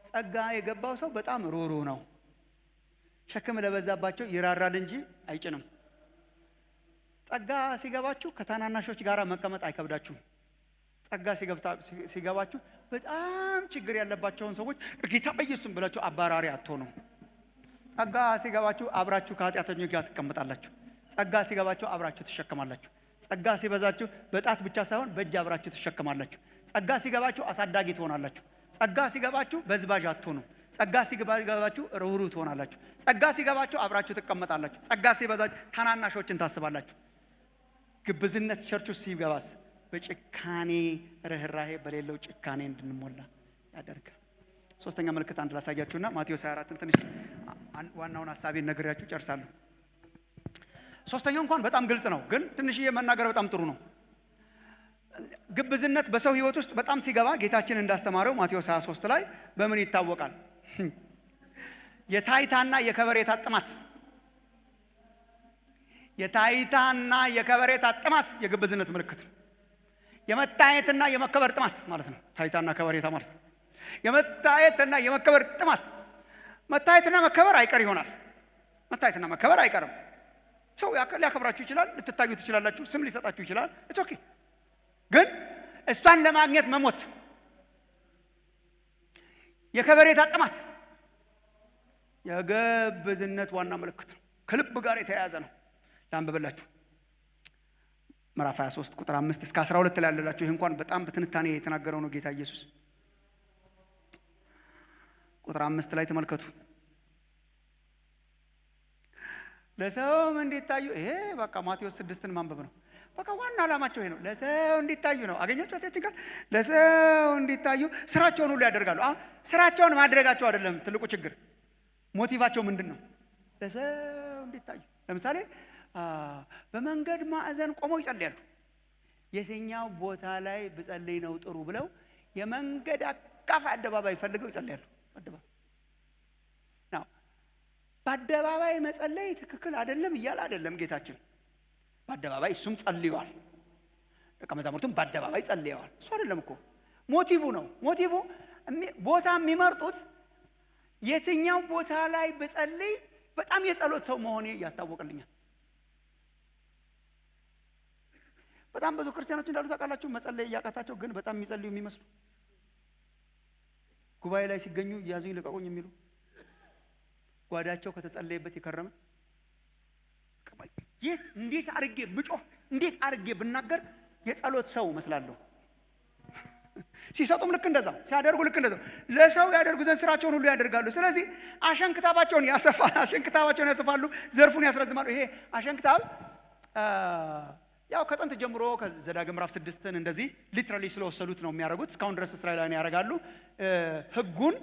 ጸጋ የገባው ሰው በጣም ሩህሩህ ነው። ሸክም ለበዛባቸው ይራራል እንጂ አይጭንም። ጸጋ ሲገባችሁ ከታናናሾች ጋር መቀመጥ አይከብዳችሁም። ጸጋ ሲገባችሁ በጣም ችግር ያለባቸውን ሰዎች በጌታ በኢየሱስ ብላችሁ አባራሪ አትሆኑም። ጸጋ ሲገባችሁ አብራችሁ ከኃጢአተኞች ጋር ትቀመጣላችሁ። ጸጋ ሲገባችሁ አብራችሁ ትሸከማላችሁ። ጸጋ ሲበዛችሁ በጣት ብቻ ሳይሆን በእጅ አብራችሁ ትሸከማላችሁ። ጸጋ ሲገባችሁ አሳዳጊ ትሆናላችሁ። ጸጋ ሲገባችሁ በዝባዥ አትሆኑም። ጸጋ ሲገባችሁ ሩህሩህ ትሆናላችሁ። ጸጋ ሲገባችሁ አብራችሁ ትቀመጣላችሁ። ጸጋ ሲበዛችሁ ታናናሾችን ታስባላችሁ። ግብዝነት ቸርች ውስጥ ሲገባስ በጭካኔ ርህራሄ በሌለው ጭካኔ እንድንሞላ ያደርጋል። ሶስተኛ ምልክት አንድ ላሳያችሁና ማቴዎስ 24ን ትንሽ ዋናውን ሐሳቤን ነግሬያችሁ ጨርሳለሁ። ሶስተኛው እንኳን በጣም ግልጽ ነው፣ ግን ትንሽዬ መናገር በጣም ጥሩ ነው። ግብዝነት በሰው ህይወት ውስጥ በጣም ሲገባ ጌታችን እንዳስተማረው ማቴዎስ 23 ላይ በምን ይታወቃል? የታይታና የከበሬታ ጥማት። የታይታና የከበሬታ ጥማት የግብዝነት ምልክት ነው። የመታየትና የመከበር ጥማት ማለት ነው። ታይታና ከበሬታ ማለት የመታየትና የመከበር ጥማት። መታየትና መከበር አይቀር ይሆናል። መታየትና መከበር አይቀርም። ሰው ሊያከብራችሁ ይችላል፣ ልትታዩ ትችላላችሁ፣ ስም ሊሰጣችሁ ይችላል። ኢትስ ኦኬ። ግን እሷን ለማግኘት መሞት የከበሬታ ጥማት የግብዝነት ዋና ምልክት ነው። ከልብ ጋር የተያያዘ ነው። ላንብብላችሁ ምዕራፍ 23 ቁጥር 5 እስከ 12 ላይ ያለላችሁ። ይህ እንኳን በጣም በትንታኔ የተናገረው ነው ጌታ ኢየሱስ። ቁጥር 5 ላይ ተመልከቱ። ለሰውም እንዲታዩ፣ ይሄ በቃ ማቴዎስ 6ን ማንበብ ነው። በቃ ዋና ዓላማቸው ይሄ ነው። ለሰው እንዲታዩ ነው። አገኛችሁ አታችን ቃል ለሰው እንዲታዩ ስራቸውን ሁሉ ያደርጋሉ። አሁን ስራቸውን ማድረጋቸው አይደለም ትልቁ ችግር። ሞቲቫቸው ምንድን ነው? ለሰው እንዲታዩ። ለምሳሌ በመንገድ ማዕዘን ቆመው ይጸልያሉ። የትኛው ቦታ ላይ ብጸልይ ነው ጥሩ ብለው የመንገድ አካፋ አደባባይ ፈልገው ይጸልያሉ። በአደባባይ መጸለይ ትክክል አይደለም እያለ አይደለም ጌታችን። በአደባባይ እሱም ጸልየዋል፣ ደቀ መዛሙርቱም በአደባባይ ጸልየዋል። እሱ አይደለም እኮ ሞቲቭ ነው። ሞቲቭ ቦታ የሚመርጡት የትኛው ቦታ ላይ ብጸልይ በጣም የጸሎት ሰው መሆኔ ያስታወቅልኛል። በጣም ብዙ ክርስቲያኖች እንዳሉ ታውቃላችሁ። መጸለይ እያቃታቸው ግን በጣም የሚጸልዩ የሚመስሉ ጉባኤ ላይ ሲገኙ ያዙኝ ልቀቁኝ የሚሉ ጓዳቸው ከተጸለየበት የከረመ የት እንዴት አርጌ ብጮህ እንዴት አርጌ ብናገር የጸሎት ሰው መስላለሁ። ሲሰጡም ልክ እንደዛው፣ ሲያደርጉ ልክ እንደዛው። ለሰው ያደርጉ ዘንድ ስራቸውን ሁሉ ያደርጋሉ። ስለዚህ አሸንክታባቸውን ያሰፋሉ፣ ዘርፉን ያስረዝማሉ። ይሄ አሸንክታብ ያው ከጥንት ጀምሮ ከዘዳግም ምዕራፍ 6ን እንደዚህ ሊትራሊ ስለወሰዱት ነው የሚያደርጉት። እስካሁን ድረስ እስራኤላውያን ያደርጋሉ። ህጉን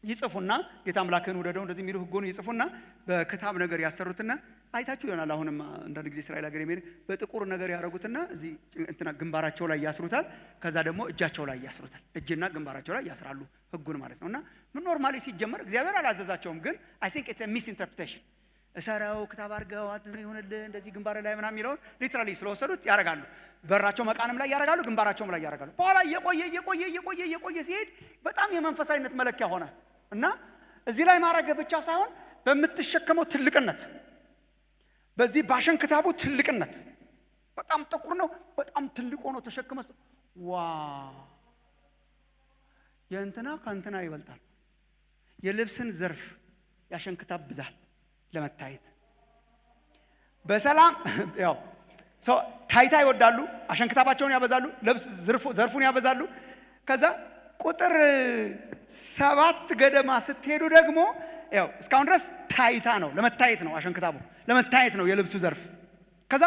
ይጽፉና ጌታ አምላክህን ውደደው እንደዚህ የሚሉ ህጉን ይጽፉና በክታብ ነገር ያሰሩትና አይታችሁ ይሆናል። አሁንም አንዳንድ ጊዜ እስራኤል ሀገር የሚሄድ በጥቁር ነገር ያደርጉትና እዚህ እንትና ግንባራቸው ላይ ያስሩታል። ከዛ ደግሞ እጃቸው ላይ ያስሩታል። እጅና ግንባራቸው ላይ ያስራሉ ህጉን ማለት ነውና ኖርማሊ ሲጀመር እግዚአብሔር አላዘዛቸውም። ግን አይ ቲንክ ኢትስ አ ሚስ ኢንተርፕሬቴሽን። እሰራው ክታብ አድርገው ይሆንልህ እንደዚህ ግንባር ላይ ምናምን የሚለውን ሊትራሊ ስለወሰዱት ያደርጋሉ። በራቸው መቃንም ላይ ያደርጋሉ፣ ግንባራቸውም ላይ ያደርጋሉ። በኋላ እየቆየ ሲሄድ በጣም የመንፈሳዊነት መለኪያ ሆነ እና እዚህ ላይ ማድረግ ብቻ ሳይሆን በምትሸከመው ትልቅነት፣ በዚህ ባሸንክታቡ ትልቅነት በጣም ጥቁር ነው፣ በጣም ትልቅ ሆኖ ተሸክመስ ዋ የእንትና ከእንትና ይበልጣል። የልብስን ዘርፍ ያሸንክታብ ብዛት ለመታየት በሰላም ያው ታይታ ይወዳሉ፣ አሸንክታባቸውን ያበዛሉ፣ ልብስ ዘርፉን ያበዛሉ። ከዛ ቁጥር 7 ገደማ ስትሄዱ ደግሞ ያው እስካሁን ድረስ ታይታ ነው፣ ለመታየት ነው። አሸንክታቡ ለመታየት ነው የልብሱ ዘርፍ። ከዛ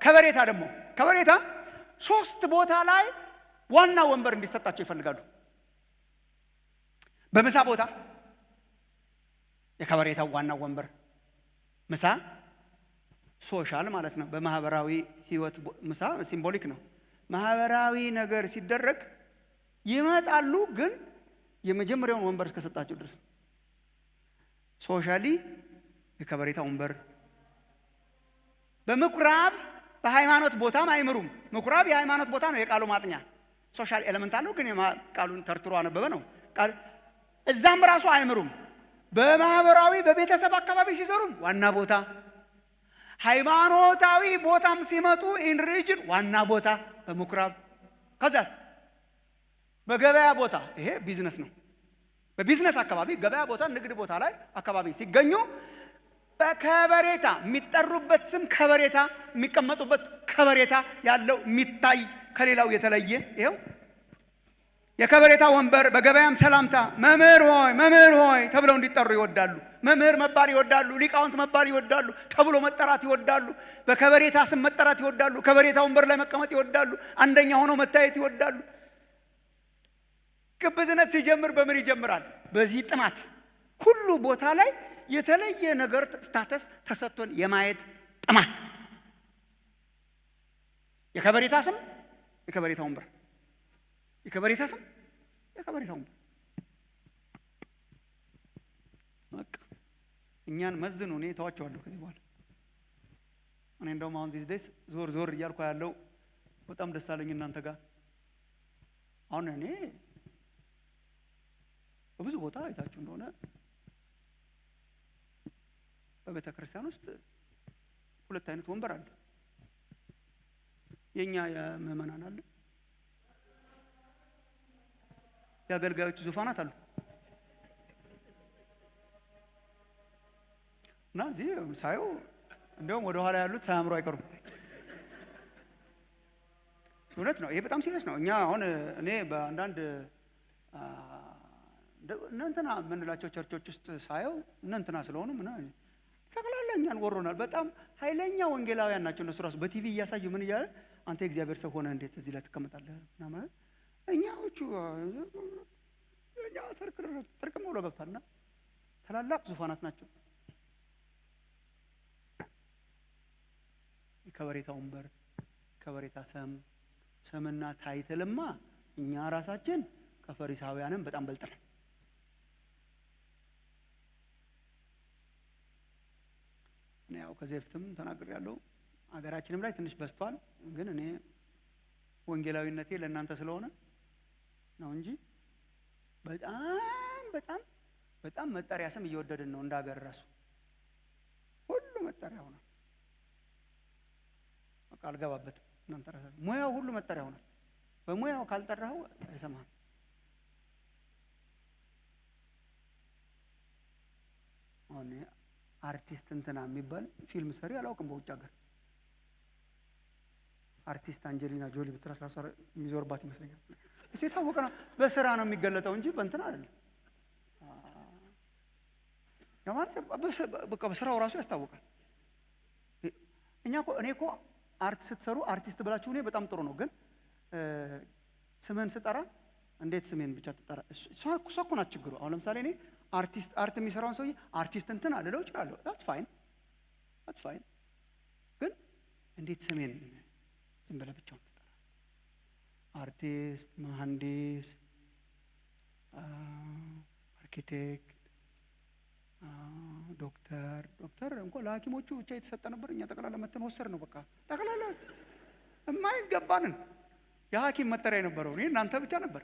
ከበሬታ ደግሞ ከበሬታ 3 ቦታ ላይ ዋና ወንበር እንዲሰጣቸው ይፈልጋሉ። በምሳ ቦታ የከበሬታው ዋና ወንበር ምሳ ሶሻል ማለት ነው። በማህበራዊ ህይወት ምሳ ሲምቦሊክ ነው። ማህበራዊ ነገር ሲደረግ ይመጣሉ፣ ግን የመጀመሪያውን ወንበር እስከሰጣቸው ድረስ ሶሻሊ የከበሬታ ወንበር። በምኩራብ በሃይማኖት ቦታም አይምሩም። ምኩራብ የሃይማኖት ቦታ ነው፣ የቃሉ ማጥኛ ሶሻል ኤሌመንት አለው፣ ግን ቃሉን ተርትሮ አነበበ ነው። እዛም ራሱ አይምሩም። በማህበራዊ በቤተሰብ አካባቢ ሲሰሩም ዋና ቦታ፣ ሃይማኖታዊ ቦታም ሲመጡ ኢን ሪጅን ዋና ቦታ በምኩራብ። ከዛስ በገበያ ቦታ፣ ይሄ ቢዝነስ ነው። በቢዝነስ አካባቢ ገበያ ቦታ፣ ንግድ ቦታ ላይ አካባቢ ሲገኙ በከበሬታ የሚጠሩበት ስም ከበሬታ፣ የሚቀመጡበት ከበሬታ ያለው የሚታይ ከሌላው የተለየ ይሄው የከበሬታ ወንበር። በገበያም ሰላምታ መምህር ሆይ መምህር ሆይ ተብለው እንዲጠሩ ይወዳሉ። መምህር መባል ይወዳሉ። ሊቃውንት መባል ይወዳሉ። ተብሎ መጠራት ይወዳሉ። በከበሬታ ስም መጠራት ይወዳሉ። ከበሬታ ወንበር ላይ መቀመጥ ይወዳሉ። አንደኛ ሆኖ መታየት ይወዳሉ። ግብዝነት ሲጀምር በምን ይጀምራል? በዚህ ጥማት ሁሉ ቦታ ላይ የተለየ ነገር ስታተስ ተሰጥቶን የማየት ጥማት። የከበሬታ ስም የከበሬታ ወንበር፣ የከበሬታ ስም የከበሬታ ወንበር። በቃ እኛን መዝኑ። እኔ ተዋቸዋለሁ ከዚህ በኋላ። እኔ እንደውም አሁን ዚህ ደስ ዞር ዞር እያልኩ ያለው በጣም ደስ አለኝ እናንተ ጋር። አሁን እኔ በብዙ ቦታ አይታችሁ እንደሆነ በቤተ ክርስቲያን ውስጥ 2 አይነት ወንበር አለ። የኛ የምእመናን አለ፣ የአገልጋዮች ዙፋናት አሉ። እና እዚህ ሳየው እንደውም ወደ ኋላ ያሉት ሳያምሩ አይቀሩም። እውነት ነው። ይሄ በጣም ሲሪየስ ነው። እኛ አሁን እኔ በአንዳንድ እናንተና የምንላቸው ቸርቾች ውስጥ ሳየው እናንተና ስለሆኑ ምን ጠቅላላ እኛን ወሮናል። በጣም ኃይለኛ ወንጌላውያን ናቸው እነሱ ራሱ በቲቪ እያሳዩ ምን እያለ አንተ የእግዚአብሔር ሰው ሆነ እንዴት እዚህ ላይ ትቀመጣለህ ምናምን። እኛዎቹ እኛ ጥርቅም ብሎ ገብታልና ታላላቅ ዙፋናት ናቸው። የከበሬታ ወንበር፣ ከበሬታ ስምና ታይትልማ እኛ ራሳችን ከፈሪሳውያንም በጣም በልጠናል። ያው ከዚህ በፊትም ተናግሬያለሁ። አገራችንም ላይ ትንሽ በዝቷል። ግን እኔ ወንጌላዊነቴ ለእናንተ ስለሆነ ነው እንጂ በጣም መጠሪያ ስም እየወደድን ነው። እንዳገር ራሱ ሁሉ መጠሪያ ሆኗል። በቃ አልገባበትም። እናንተ ራሳችሁ ሙያው ሁሉ መጠሪያ ሆኗል። በሙያው ካልጠራው አይሰማም። አሁን አርቲስት እንትና የሚባል ፊልም ሰሪ አላውቅም በውጭ ሀገር። አርቲስት አንጀሊና ጆሊ ብትራስ ራሷ የሚዞርባት ይመስለኛል። እዚህ የታወቀ ነው። በስራ ነው የሚገለጠው እንጂ በእንትና አይደለም። ማለት በቃ በስራው ራሱ ያስታውቃል። እኔ እኮ አርት ስትሰሩ አርቲስት ብላችሁ እኔ በጣም ጥሩ ነው። ግን ስምህን ስጠራ እንዴት ስሜን ብቻ ትጠራ? እሷ እኮ ናት ችግሩ። አሁን ለምሳሌ እኔ አርት የሚሰራውን ሰውዬ አርቲስት እንትን አልለው እችላለሁ። that's fine። ግን እንዴት ስሜን ዝም ብለህ ብቻውን ትጠራ? አርቲስት፣ መሐንዲስ፣ አርኪቴክት፣ ዶክተር እንኳን ለሐኪሞቹ ብቻ የተሰጠ ነበር። እኛ ጠቅላላ መተን ወሰድ ነው። በቃ ጠቅላላ የማይገባንን የሐኪም መጠሪያ የነበረው እኔ እናንተ ብቻ ነበር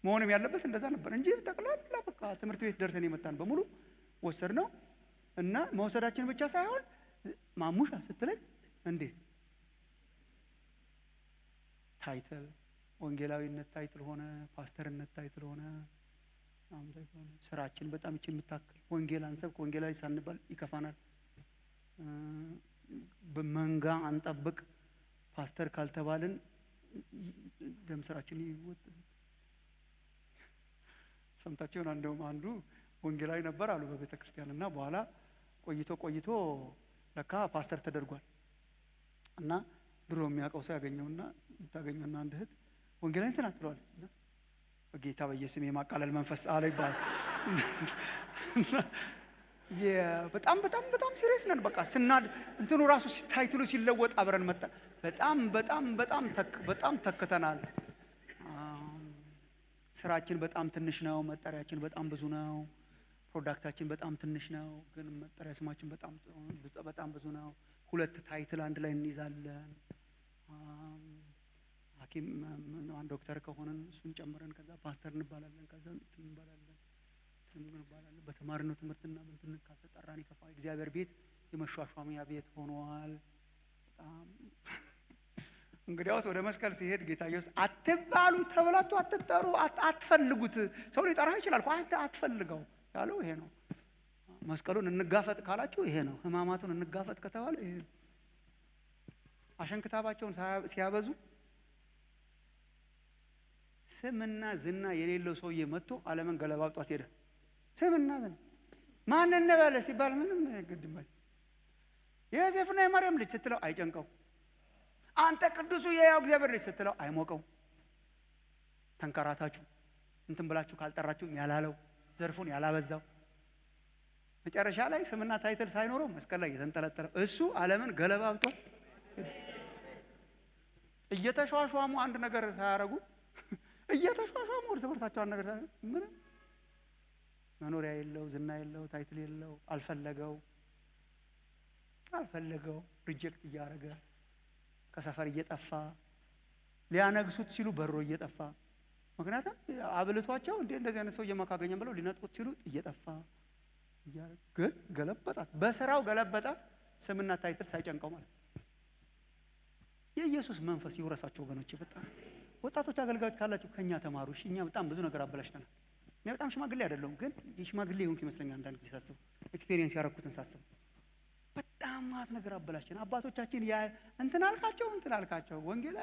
መሆንም ያለበት እንደዛ ነበር እንጂ ጠቅላላ በቃ ትምህርት ቤት ደርሰን የመጣን በሙሉ ወሰድ ነው። እና መውሰዳችን ብቻ ሳይሆን ማሙሻ ስትለኝ እንዴት ታይትል ወንጌላዊነት ታይትል ሆነ፣ ፓስተርነት ታይትል ሆነ። ስራችን በጣም እቺ የምታክል ወንጌል አንሰብክ ወንጌላዊ ሳንባል ይከፋናል። በመንጋ አንጠብቅ ፓስተር ካልተባልን ደም ስራችን ይወጥ ሰምታችሁ ይሆናል። እንደውም አንዱ ወንጌላዊ ነበር አሉ በቤተ ክርስቲያን እና በኋላ ቆይቶ ለካ ፓስተር ተደርጓል። እና ድሮ የሚያውቀው ሰው ያገኘውና ታገኘውና አንድ እህት ወንጌላዊ እንትን አትለዋለች እና በጌታ በኢየሱስ የማቃለል መንፈስ አለ ይባላል። በጣም በጣም በጣም ሲሪየስ ነን። በቃ ስናድ እንትኑ ራሱ ታይትሉ ሲለወጥ አብረን መጣ። በጣም በጣም በጣም በጣም ተክተናል። ስራችን በጣም ትንሽ ነው፣ መጠሪያችን በጣም ብዙ ነው። ፕሮዳክታችን በጣም ትንሽ ነው፣ ግን መጠሪያ ስማችን በጣም ብዙ ነው። 2 ታይትል አንድ ላይ እንይዛለን። ሐኪም አንድ ዶክተር ከሆነን እሱን ጨምረን ከዛ ፓስተር እንባላለን፣ ከዛ እንትን እንባላለን። በተማርነው ትምህርትና እንትን ካልተጠራን ይከፋ። እግዚአብሔር ቤት የመሿሿሚያ ቤት ሆኗል። በጣም እንግዲያውስ ወደ መስቀል ሲሄድ ጌታ ኢየሱስ አትባሉ ተብላችሁ አትጠሩ፣ አትፈልጉት። ሰው ሊጠራ ይችላል እኮ አንተ አትፈልገው ያለው ይሄ ነው። መስቀሉን እንጋፈጥ ካላችሁ ይሄ ነው። ሕማማቱን እንጋፈጥ ከተባለ ይሄ ነው። አሸንክታባቸውን ሲያበዙ ስምና ዝና የሌለው ሰውዬ መጥቶ ዓለምን ገለባብጧት ሄደ። ስምና ዝና ማን እንበለ ሲባል ምንም ግድማች የዮሴፍና የማርያም ልጅ ስትለው አይጨንቀው። አንተ ቅዱሱ የሕያው እግዚአብሔር ልጅ ስትለው አይሞቀው። ተንከራታችሁ እንትን ብላችሁ ካልጠራችሁ ያላለው ዘርፉን ያላበዛው መጨረሻ ላይ ስምና ታይትል ሳይኖረው መስቀል ላይ የተንጠለጠለው እሱ ዓለምን ገለባብጧት እየተሿሿሙ አንድ ነገር ሳያረጉ እየተሿሿሙ እርስ በርሳቸው አንድ ነገር ምንም መኖሪያ የለው፣ ዝና የለው፣ ታይትል የለው፣ አልፈለገው ሪጀክት እያደረገ ከሰፈር እየጠፋ ሊያነግሱት ሲሉ በሮ እየጠፋ ምክንያቱም አብልቷቸው እንደዚህ አይነት ሰው እየማካገኘም ብለው ሊነጥቁት ሲሉ እየጠፋ ግን ገለበጣት። በስራው ገለበጣት። ስምና ታይትል ሳይጨንቀው ማለት የኢየሱስ መንፈስ ይወረሳቸው ወገኖቼ። በጣም ወጣቶች አገልጋዮች ካላችሁ ከኛ ተማሩ። እሺ እኛ በጣም ብዙ ነገር አበላሽተናል። እኔ በጣም ሽማግሌ አይደለሁም፣ ግን የሽማግሌ ይሁን ይመስለኛል አንዳንድ ጊዜ ሳስብ ኤክስፒሪየንስ ያረኩትን ሳስብ በጣም ማት ነገር አበላሽተን አባቶቻችን እንትን አልካቸው ወንጌል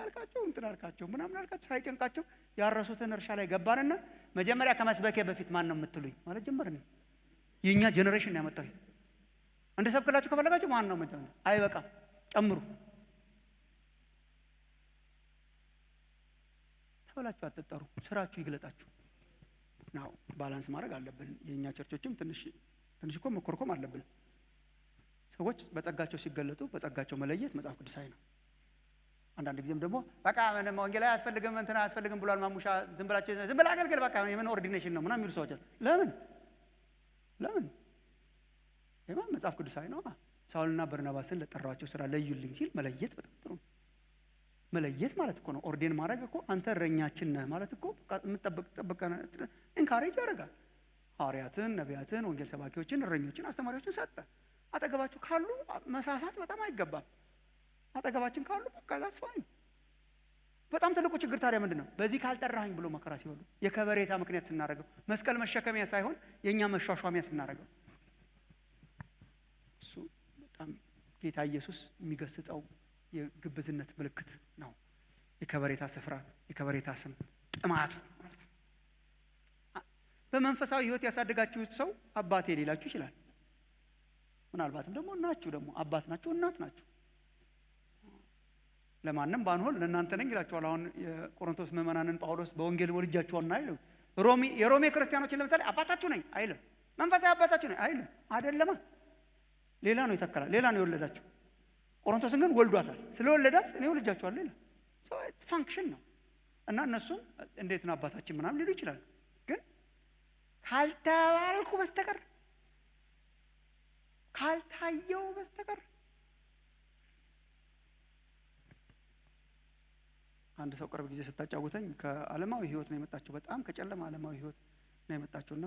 አልካቸው ምናምን አልካቸው ሳይጨንቃቸው ያረሱትን እርሻ ላይ ገባንና መጀመሪያ ከመስበኬ በፊት ማን ነው የምትሉኝ ማለት ጀመርን። የኛ ጄነሬሽን ያመጣው እንደ ሰብክላችሁ ከፈለጋችሁ ማን ነው መጀመሪያ አይበቃም ጨምሩ ተብላችሁ አትጠሩ። ስራችሁ ይግለጣችሁ ነው። ባላንስ ማድረግ አለብን። የኛ ቸርቾችም ትንሽ እኮ መኮርኮም አለብን። ሰዎች በጸጋቸው ሲገለጡ በጸጋቸው መለየት መጽሐፍ ቅዱሳዊ ነው። አንዳንድ ጊዜም ደግሞ በቃ ምንም ወንጌል አያስፈልግም እንትና አያስፈልግም ብሏል ማሙሻ ዝም ብላ አገልግል በቃ የምን ኦርዲኔሽን ነው ምናምን የሚሉ ሰዎች አሉ። ለምን ይሄማ መጽሐፍ ቅዱሳዊ ነው። ሳውልና በርናባስን ለጠራቸው ስራ ለዩልኝ ሲል መለየት በጣም ጥሩ ነው። መለየት ማለት እኮ ነው ኦርዲን ማድረግ እኮ አንተ እረኛችን ነህ ማለት እኮ የምትጠብቅ ኢንካሬጅ ያደርጋል። ሐዋርያትን፣ ነቢያትን፣ ወንጌል ሰባኪዎችን፣ እረኞችን፣ አስተማሪዎችን ሰጠ። አጠገባችሁ ካሉ መሳሳት በጣም አይገባም። አጠገባችን ካሉ በቃ ዛስ ፋይን። በጣም ትልቁ ችግር ታዲያ ምንድን ነው? በዚህ ካልጠራኸኝ ብሎ መከራ ሲበሉ የከበሬታ ምክንያት ስናደርገው መስቀል መሸከሚያ ሳይሆን የእኛ መሿሿሚያ ስናደርገው እሱ በጣም ጌታ ኢየሱስ የሚገስጸው የግብዝነት ምልክት ነው። የከበሬታ ስፍራ፣ የከበሬታ ስም ጥማቱ ማለት ነው። በመንፈሳዊ ሕይወት ያሳደጋችሁት ሰው አባቴ ሊላችሁ ይችላል። ምናልባትም ደግሞ እናችሁ ደግሞ አባት ናችሁ፣ እናት ናችሁ። ለማንም ባንሆን ለእናንተ ነኝ ይላችኋል። አሁን የቆሮንቶስ ምዕመናንን ጳውሎስ በወንጌል ወልጃችኋልና አይልም። የሮሜ ክርስቲያኖችን ለምሳሌ አባታችሁ ነኝ አይልም። መንፈሳዊ አባታችሁ ነኝ አይልም። አይደለማ ሌላ ነው የተከላ ሌላ ነው የወለዳችሁ። ቆሮንቶስን ግን ወልዷታል። ስለወለዳት እኔ ወልጃችኋለሁ ይላል። ፋንክሽን ነው እና እነሱም እንዴት ነው አባታችን ምናምን ሊሉ ይችላል። ግን ካልተባልኩ በስተቀር ካልታየው በስተቀር አንድ ሰው ቅርብ ጊዜ ስታጫውተኝ ከዓለማዊ ሕይወት ነው የመጣችው። በጣም ከጨለማ ዓለማዊ ሕይወት ነው የመጣችውና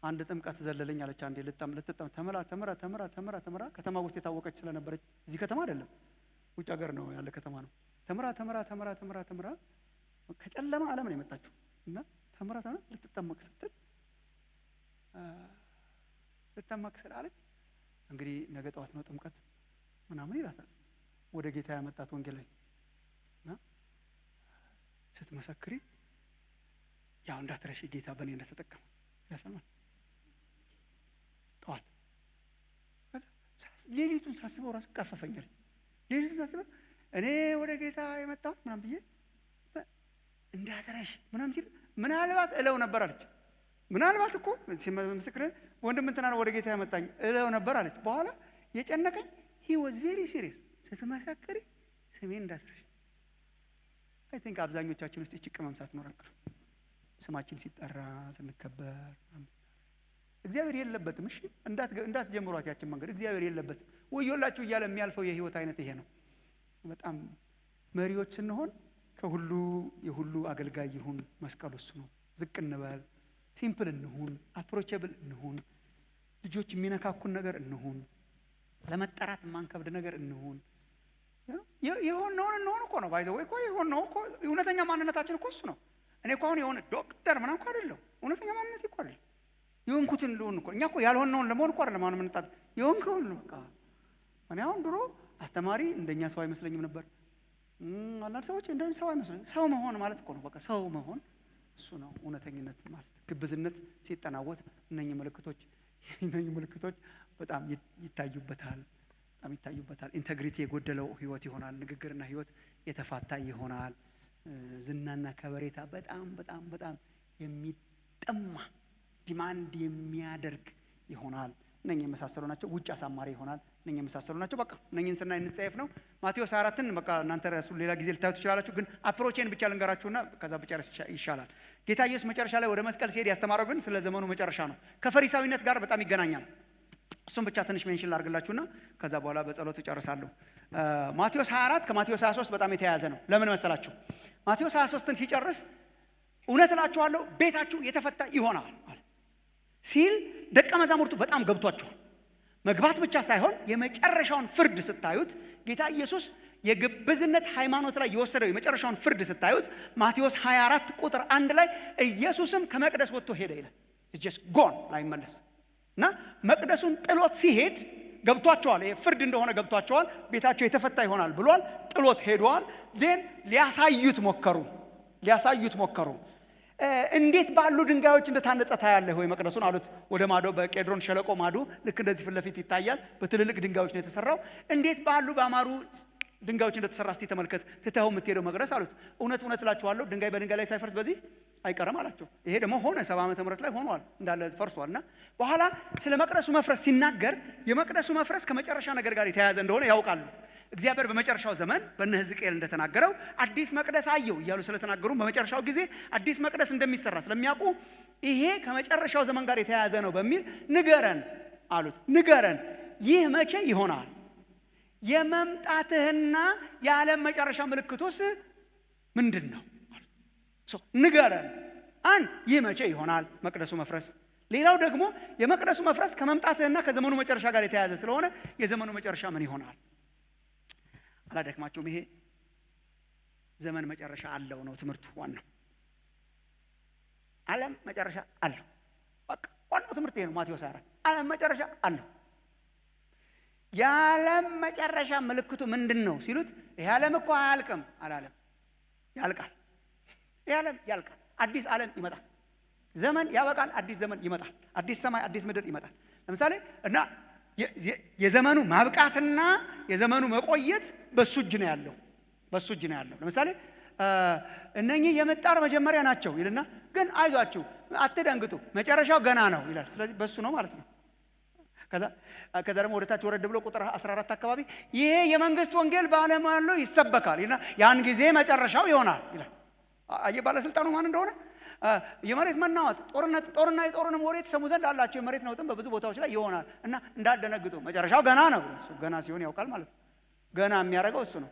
አንድ ጥምቀት ዘለለኝ አለች። አንዴ ልትጠም ተምራ ከተማ ውስጥ የታወቀች ስለነበረች እዚህ ከተማ አይደለም ውጭ ሀገር ነው ያለ ከተማ ነው። ተምራ ከጨለማ ዓለም ነው የመጣችው እና ተምራ ልትጠመቅ ስትል ልትጠመቅ ስላለች እንግዲህ ነገ ጠዋት ነው ጥምቀት ምናምን ይላታል ወደ ጌታ ያመጣት ወንጌላዊ እና ስትመሰክሪ ያው እንዳትረሺ ጌታ በእኔ እንደተጠቀመ ያሰማል ጠዋት። ሌሊቱን ሳስበው ራሱ ቀፈፈኛል። ሌሊቱን ሳስበው እኔ ወደ ጌታ የመጣሁት ምናምን ብዬ እንዳትረሽ ምናምን ሲል ምናልባት እለው ነበር አለች። ምናልባት እኮ ምስክር ወንድም እንትና ወደ ጌታ ያመጣኝ እለው ነበር አለች። በኋላ የጨነቀኝ he was very serious ስትመሰክሪ ስሜን እንዳትረሽ። አይ ቲንክ አብዛኞቻችን ውስጥ እቺ ቅመም ሳትኖር አይቀርም። ስማችን ሲጠራ ስንከበር እግዚአብሔር የለበትም። እሺ እንዳትጀምሯት ያችን መንገድ እግዚአብሔር የለበትም። ወዮላችሁ እያለ የሚያልፈው የህይወት አይነት ይሄ ነው። በጣም መሪዎች ስንሆን ከሁሉ የሁሉ አገልጋይ ይሁን መስቀሉ እሱ ነው። ዝቅ እንበል፣ ሲምፕል እንሁን፣ አፕሮቸብል እንሁን፣ ልጆች የሚነካኩን ነገር እንሁን፣ ለመጠራት የማንከብድ ነገር እንሁን። የሆነውን እንሆን እኮ ነው ባይዘው እኮ የሆነው እኮ እውነተኛ ማንነታችን እኮ እሱ ነው። እኔ እኮ አሁን የሆነ ዶክተር ምናምን እኮ አይደለም። እውነተኛ ማንነት እኮ አይደለም። የሆንኩትን ልሆን እኮ እኛ እኮ ያልሆነውን ለመሆን እኮ አይደለም። አሁን ምንጣት የሆንከውን ነው በቃ። እኔ አሁን ድሮ አስተማሪ እንደኛ ሰው አይመስለኝም ነበር። አንዳንድ ሰዎች እንደኛ ሰው አይመስለኝም። ሰው መሆን ማለት እኮ ነው በቃ። ሰው መሆን እሱ ነው እውነተኝነት ማለት። ግብዝነት ሲጠናወት እነኚህ ምልክቶች በጣም ይታዩበታል። በጣም ይታዩበታል። ኢንቴግሪቲ የጎደለው ህይወት ይሆናል። ንግግርና ህይወት የተፋታ ይሆናል። ዝናና ከበሬታ በጣም የሚጠማ ዲማንድ የሚያደርግ ይሆናል። እነኚህ የመሳሰሉ ናቸው። ውጭ አሳማሪ ይሆናል። እነኚህ የመሳሰሉ ናቸው። በቃ እነኚህን ስናይ እንጸየፍ ነው። ማቴዎስ 4ን በቃ እናንተ ራሱ ሌላ ጊዜ ልታዩት ትችላላችሁ። ግን አፕሮቼን ብቻ ልንገራችሁና ከዛ ብጨርስ ይሻላል። ጌታ ኢየሱስ መጨረሻ ላይ ወደ መስቀል ሲሄድ ያስተማረው ግን ስለ ዘመኑ መጨረሻ ነው። ከፈሪሳዊነት ጋር በጣም ይገናኛል። እሱም ብቻ ትንሽ ሜንሽን ላድርግላችሁና ከዛ በኋላ በጸሎት እጨርሳለሁ። ማቴዎስ 24 ከማቴዎስ 23 በጣም የተያያዘ ነው። ለምን መሰላችሁ? ማቴዎስ 23ን ሲጨርስ እውነት እላችኋለሁ ቤታችሁ የተፈታ ይሆናል ሲል ደቀ መዛሙርቱ በጣም ገብቷቸዋል። መግባት ብቻ ሳይሆን የመጨረሻውን ፍርድ ስታዩት ጌታ ኢየሱስ የግብዝነት ሃይማኖት ላይ የወሰደው የመጨረሻውን ፍርድ ስታዩት ማቴዎስ 24 ቁጥር 1 ላይ ኢየሱስም ከመቅደስ ወጥቶ ሄደ ይላል። it's just gone ላይመለስ እና መቅደሱን ጥሎት ሲሄድ ገብቷቸዋል። ይሄ ፍርድ እንደሆነ ገብቷቸዋል። ቤታቸው የተፈታ ይሆናል ብሏል። ጥሎት ሄዷል። then ሊያሳዩት ሞከሩ። እንዴት ባሉ ድንጋዮች እንደታነጸ ታያለህ ወይ መቅደሱን አሉት። ወደ ማዶ በቄድሮን ሸለቆ ማዶ ልክ እንደዚህ ፊት ለፊት ይታያል። በትልልቅ ድንጋዮች ነው የተሰራው። እንዴት ባሉ ባማሩ ድንጋዮች እንደተሰራ እስቲ ተመልከት። ትተኸው የምትሄደው መቅደስ አሉት። እውነት እላችኋለሁ ድንጋይ በድንጋይ ላይ ሳይፈርስ በዚህ አይቀርም አላቸው። ይሄ ደግሞ ሆነ 70 ዓመተ ምህረት ላይ ሆኗል እንዳለ ፈርሷልና በኋላ ስለ መቅደሱ መፍረስ ሲናገር የመቅደሱ መፍረስ ከመጨረሻ ነገር ጋር የተያያዘ እንደሆነ ያውቃሉ። እግዚአብሔር በመጨረሻው ዘመን በእነ ሕዝቅኤል እንደተናገረው አዲስ መቅደስ አየው እያሉ ስለተናገሩ በመጨረሻው ጊዜ አዲስ መቅደስ እንደሚሰራ ስለሚያውቁ ይሄ ከመጨረሻው ዘመን ጋር የተያያዘ ነው በሚል ንገረን አሉት። ንገረን ይህ መቼ ይሆናል? የመምጣትህና የዓለም መጨረሻ ምልክቱስ ምንድን ነው? ንገረን። ይህ መቼ ይሆናል መቅደሱ መፍረስ? ሌላው ደግሞ የመቅደሱ መፍረስ ከመምጣትህና ከዘመኑ መጨረሻ ጋር የተያያዘ ስለሆነ የዘመኑ መጨረሻ ምን ይሆናል? አላደክማችሁም? ይሄ ዘመን መጨረሻ አለው ነው ትምህርቱ። ዋናው ዓለም መጨረሻ አለው። በቃ ዋናው ትምህርት ይሄ ነው። ማቴዎስ 4 ዓለም መጨረሻ አለው። የዓለም መጨረሻ ምልክቱ ምንድን ነው ሲሉት ይሄ ዓለም እኮ አያልቅም አላለም። ያልቃል። ይሄ ዓለም ያልቃል። አዲስ ዓለም ይመጣል። ዘመን ያበቃል። አዲስ ዘመን ይመጣል። አዲስ ሰማይ አዲስ ምድር ይመጣል። ለምሳሌ እና የዘመኑ ማብቃትና የዘመኑ መቆየት በሱ እጅ ነው ያለው። ለምሳሌ እነኚህ የምጣር መጀመሪያ ናቸው ይልና ግን አይዟችሁ አትደንግጡ መጨረሻው ገና ነው ይላል። ስለዚህ በሱ ነው ማለት ነው። ከዛ ደግሞ ወደታች ወረድ ብሎ ቁጥር 14 አካባቢ ይሄ የመንግስት ወንጌል በዓለም ሁሉ ይሰበካል ይልና ያን ጊዜ መጨረሻው ይሆናል ይላል። ባለስልጣኑ ማን እንደሆነ የመሬት መናወጥ ጦርና የጦርንም ወሬ ትሰሙ ዘንድ አላቸው። የመሬት ነውጥም በብዙ ቦታዎች ላይ ይሆናል እና እንዳትደነግጡ መጨረሻው ገና ነው። እሱ ገና ሲሆን ያውቃል ማለት ነው። ገና የሚያደርገው እሱ ነው።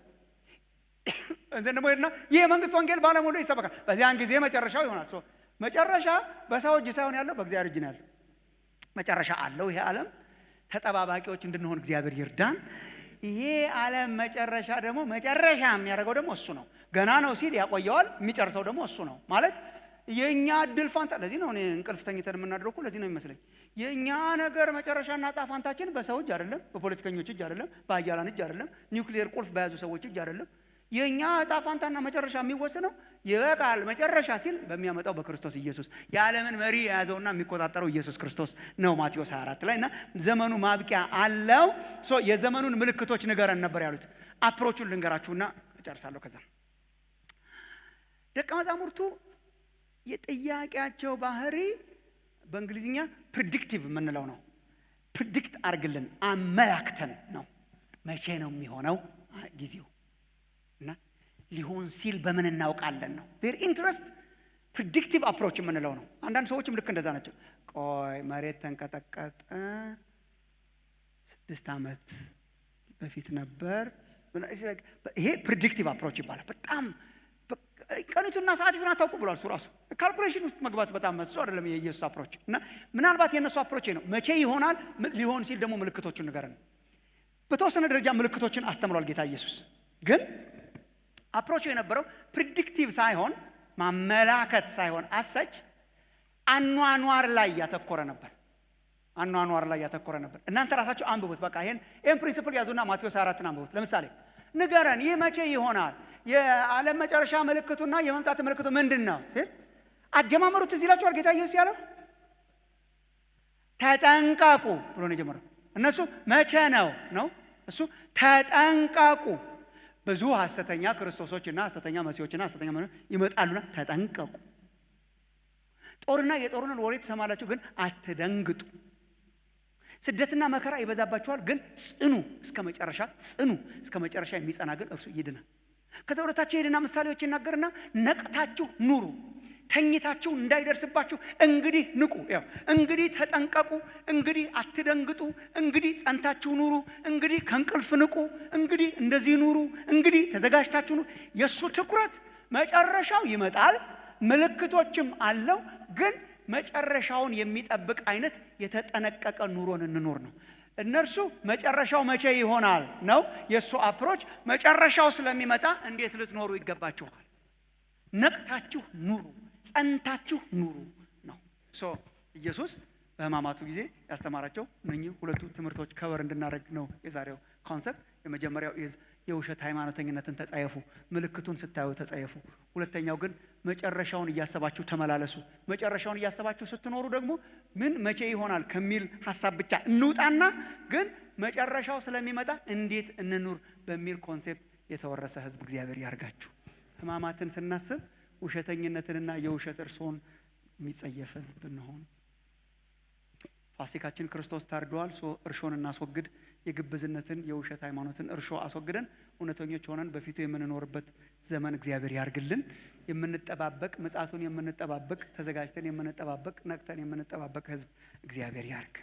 እንትን ደግሞ ይሄና ይሄ የመንግስት ወንጌል በዓለም ሁሉ ይሰበካል በዚያን ጊዜ መጨረሻው ይሆናል። መጨረሻ በሰው እጅ ሳይሆን ያለው በእግዚአብሔር እጅ ነው ያለው። መጨረሻ አለው ይሄ ዓለም። ተጠባባቂዎች እንድንሆን እግዚአብሔር ይርዳን። ይሄ ዓለም መጨረሻ ደግሞ መጨረሻ የሚያደርገው ደግሞ እሱ ነው። ገና ነው ሲል ያቆየዋል። የሚጨርሰው ደግሞ እሱ ነው ማለት የኛ እድል ፋንታ። ለዚህ ነው እኔ እንቅልፍ ተኝተን የምናድረው እኮ ለዚህ ነው የሚመስለኝ። የኛ ነገር መጨረሻና ዕጣ ፋንታችን በሰው እጅ አይደለም፣ በፖለቲከኞች እጅ አይደለም፣ በአያላን እጅ አይደለም፣ ኒውክሊየር ቁልፍ በያዙ ሰዎች እጅ አይደለም። የኛ ዕጣ ፋንታና መጨረሻ የሚወሰነው ይበቃል መጨረሻ ሲል በሚያመጣው በክርስቶስ ኢየሱስ የዓለምን መሪ የያዘውና የሚቆጣጠረው ኢየሱስ ክርስቶስ ነው ማቴዎስ 24 ላይ እና ዘመኑ ማብቂያ አለው። የዘመኑን ምልክቶች ንገረን ነበር ያሉት። አፕሮቹን ልንገራችሁና እጨርሳለሁ። ከዛ ደቀ መዛሙርቱ የጥያቄያቸው ባህሪ በእንግሊዝኛ ፕሪዲክቲቭ የምንለው ነው። ፕሪዲክት አርግልን አመላክተን ነው። መቼ ነው የሚሆነው ጊዜው እና ሊሆን ሲል በምን እናውቃለን ነው። ዴር ኢንትረስት ፕሪዲክቲቭ አፕሮች የምንለው ነው። አንዳንድ ሰዎችም ልክ እንደዛ ናቸው። ቆይ መሬት ተንቀጠቀጠ 6 ዓመት በፊት ነበር። ይሄ ፕሪዲክቲቭ አፕሮች ይባላል። በጣም ቀኑትና ሰዓቱን አታውቁ ብሏል እሱ ራሱ። ካልኩሌሽን ውስጥ መግባት በጣም እሱ አይደለም የኢየሱስ አፕሮች። እና ምናልባት የነሱ አፕሮች ነው። መቼ ይሆናል ሊሆን ሲል ደግሞ ምልክቶቹን ንገረን። በተወሰነ ደረጃ ምልክቶችን አስተምሯል ጌታ ኢየሱስ። ግን አፕሮቹ የነበረው ፕሪዲክቲቭ ሳይሆን ማመላከት ሳይሆን አሰች አኗኗር ላይ ያተኮረ ነበር። አኗኗር ላይ ያተኮረ ነበር። እናንተ ራሳችሁ አንብቡት። በቃ ይሄን ፕሪንሲፕል ያዙና ማቴዎስ 4ን አንብቡት። ለምሳሌ ንገረን ይህ መቼ ይሆናል? የዓለም መጨረሻ ምልክቱና የመምጣት ምልክቱ ምንድን ነው ሲል አጀማመሩ ትዝ ይላችኋል። ጌታ ኢየሱስ ያለው ተጠንቀቁ ብሎ ነው የጀመረው። እነሱ መቼ ነው እሱ ተጠንቀቁ፣ ብዙ ሐሰተኛ ክርስቶሶችና ሐሰተኛ መሲሖችና ሐሰተኛ ይመጣሉና ተጠንቀቁ። ጦርና የጦርንን ወሬ ትሰማላችሁ፣ ግን አትደንግጡ። ስደትና መከራ ይበዛባችኋል፣ ግን ጽኑ እስከ መጨረሻ ጽኑ። እስከ መጨረሻ የሚጸና ግን እርሱ ይድናል። ከዛ ወደታች ሄድና ምሳሌዎች ይናገርና ነቅታችሁ ኑሩ፣ ተኝታችሁ እንዳይደርስባችሁ እንግዲህ ንቁ። ያው እንግዲህ ተጠንቀቁ፣ እንግዲህ አትደንግጡ፣ እንግዲህ ጸንታችሁ ኑሩ፣ እንግዲህ ከእንቅልፍ ንቁ፣ እንግዲህ እንደዚህ ኑሩ፣ እንግዲህ ተዘጋጅታችሁ ኑሩ። የሱ ትኩረት መጨረሻው ይመጣል፣ ምልክቶችም አለው፣ ግን መጨረሻውን የሚጠብቅ አይነት የተጠነቀቀ ኑሮን እንኖር ነው። እነርሱ መጨረሻው መቼ ይሆናል ነው የሱ አፕሮች። መጨረሻው ስለሚመጣ እንዴት ልትኖሩ ይገባችኋል። ነቅታችሁ ኑሩ፣ ጸንታችሁ ኑሩ ነው። ኢየሱስ በሕማማቱ ጊዜ ያስተማራቸው እነኚህ ሁለቱ ትምህርቶች ከበር እንድናደርግ ነው የዛሬው ኮንሰፕት። የመጀመሪያው የውሸት ሃይማኖተኝነትን ተጸየፉ፣ ምልክቱን ስታዩ ተጸየፉ። ሁለተኛው ግን መጨረሻውን እያሰባችሁ ተመላለሱ። መጨረሻውን እያሰባችሁ ስትኖሩ ደግሞ ምን መቼ ይሆናል ከሚል ሐሳብ ብቻ እንውጣና ግን መጨረሻው ስለሚመጣ እንዴት እንኑር በሚል ኮንሴፕት የተወረሰ ሕዝብ እግዚአብሔር ያርጋችሁ። ሕማማትን ስናስብ ውሸተኝነትንና የውሸት እርሶን የሚጸየፍ ሕዝብ እንሆን። ፋሲካችን ክርስቶስ ታርዷል። እርሾን እናስወግድ። የግብዝነትን የውሸት ሃይማኖትን እርሾ አስወግደን እውነተኞች ሆነን በፊቱ የምንኖርበት ዘመን እግዚአብሔር ያርግልን። የምንጠባበቅ ምጽአቱን የምንጠባበቅ ተዘጋጅተን የምንጠባበቅ ነቅተን የምንጠባበቅ ሕዝብ እግዚአብሔር ያርግ።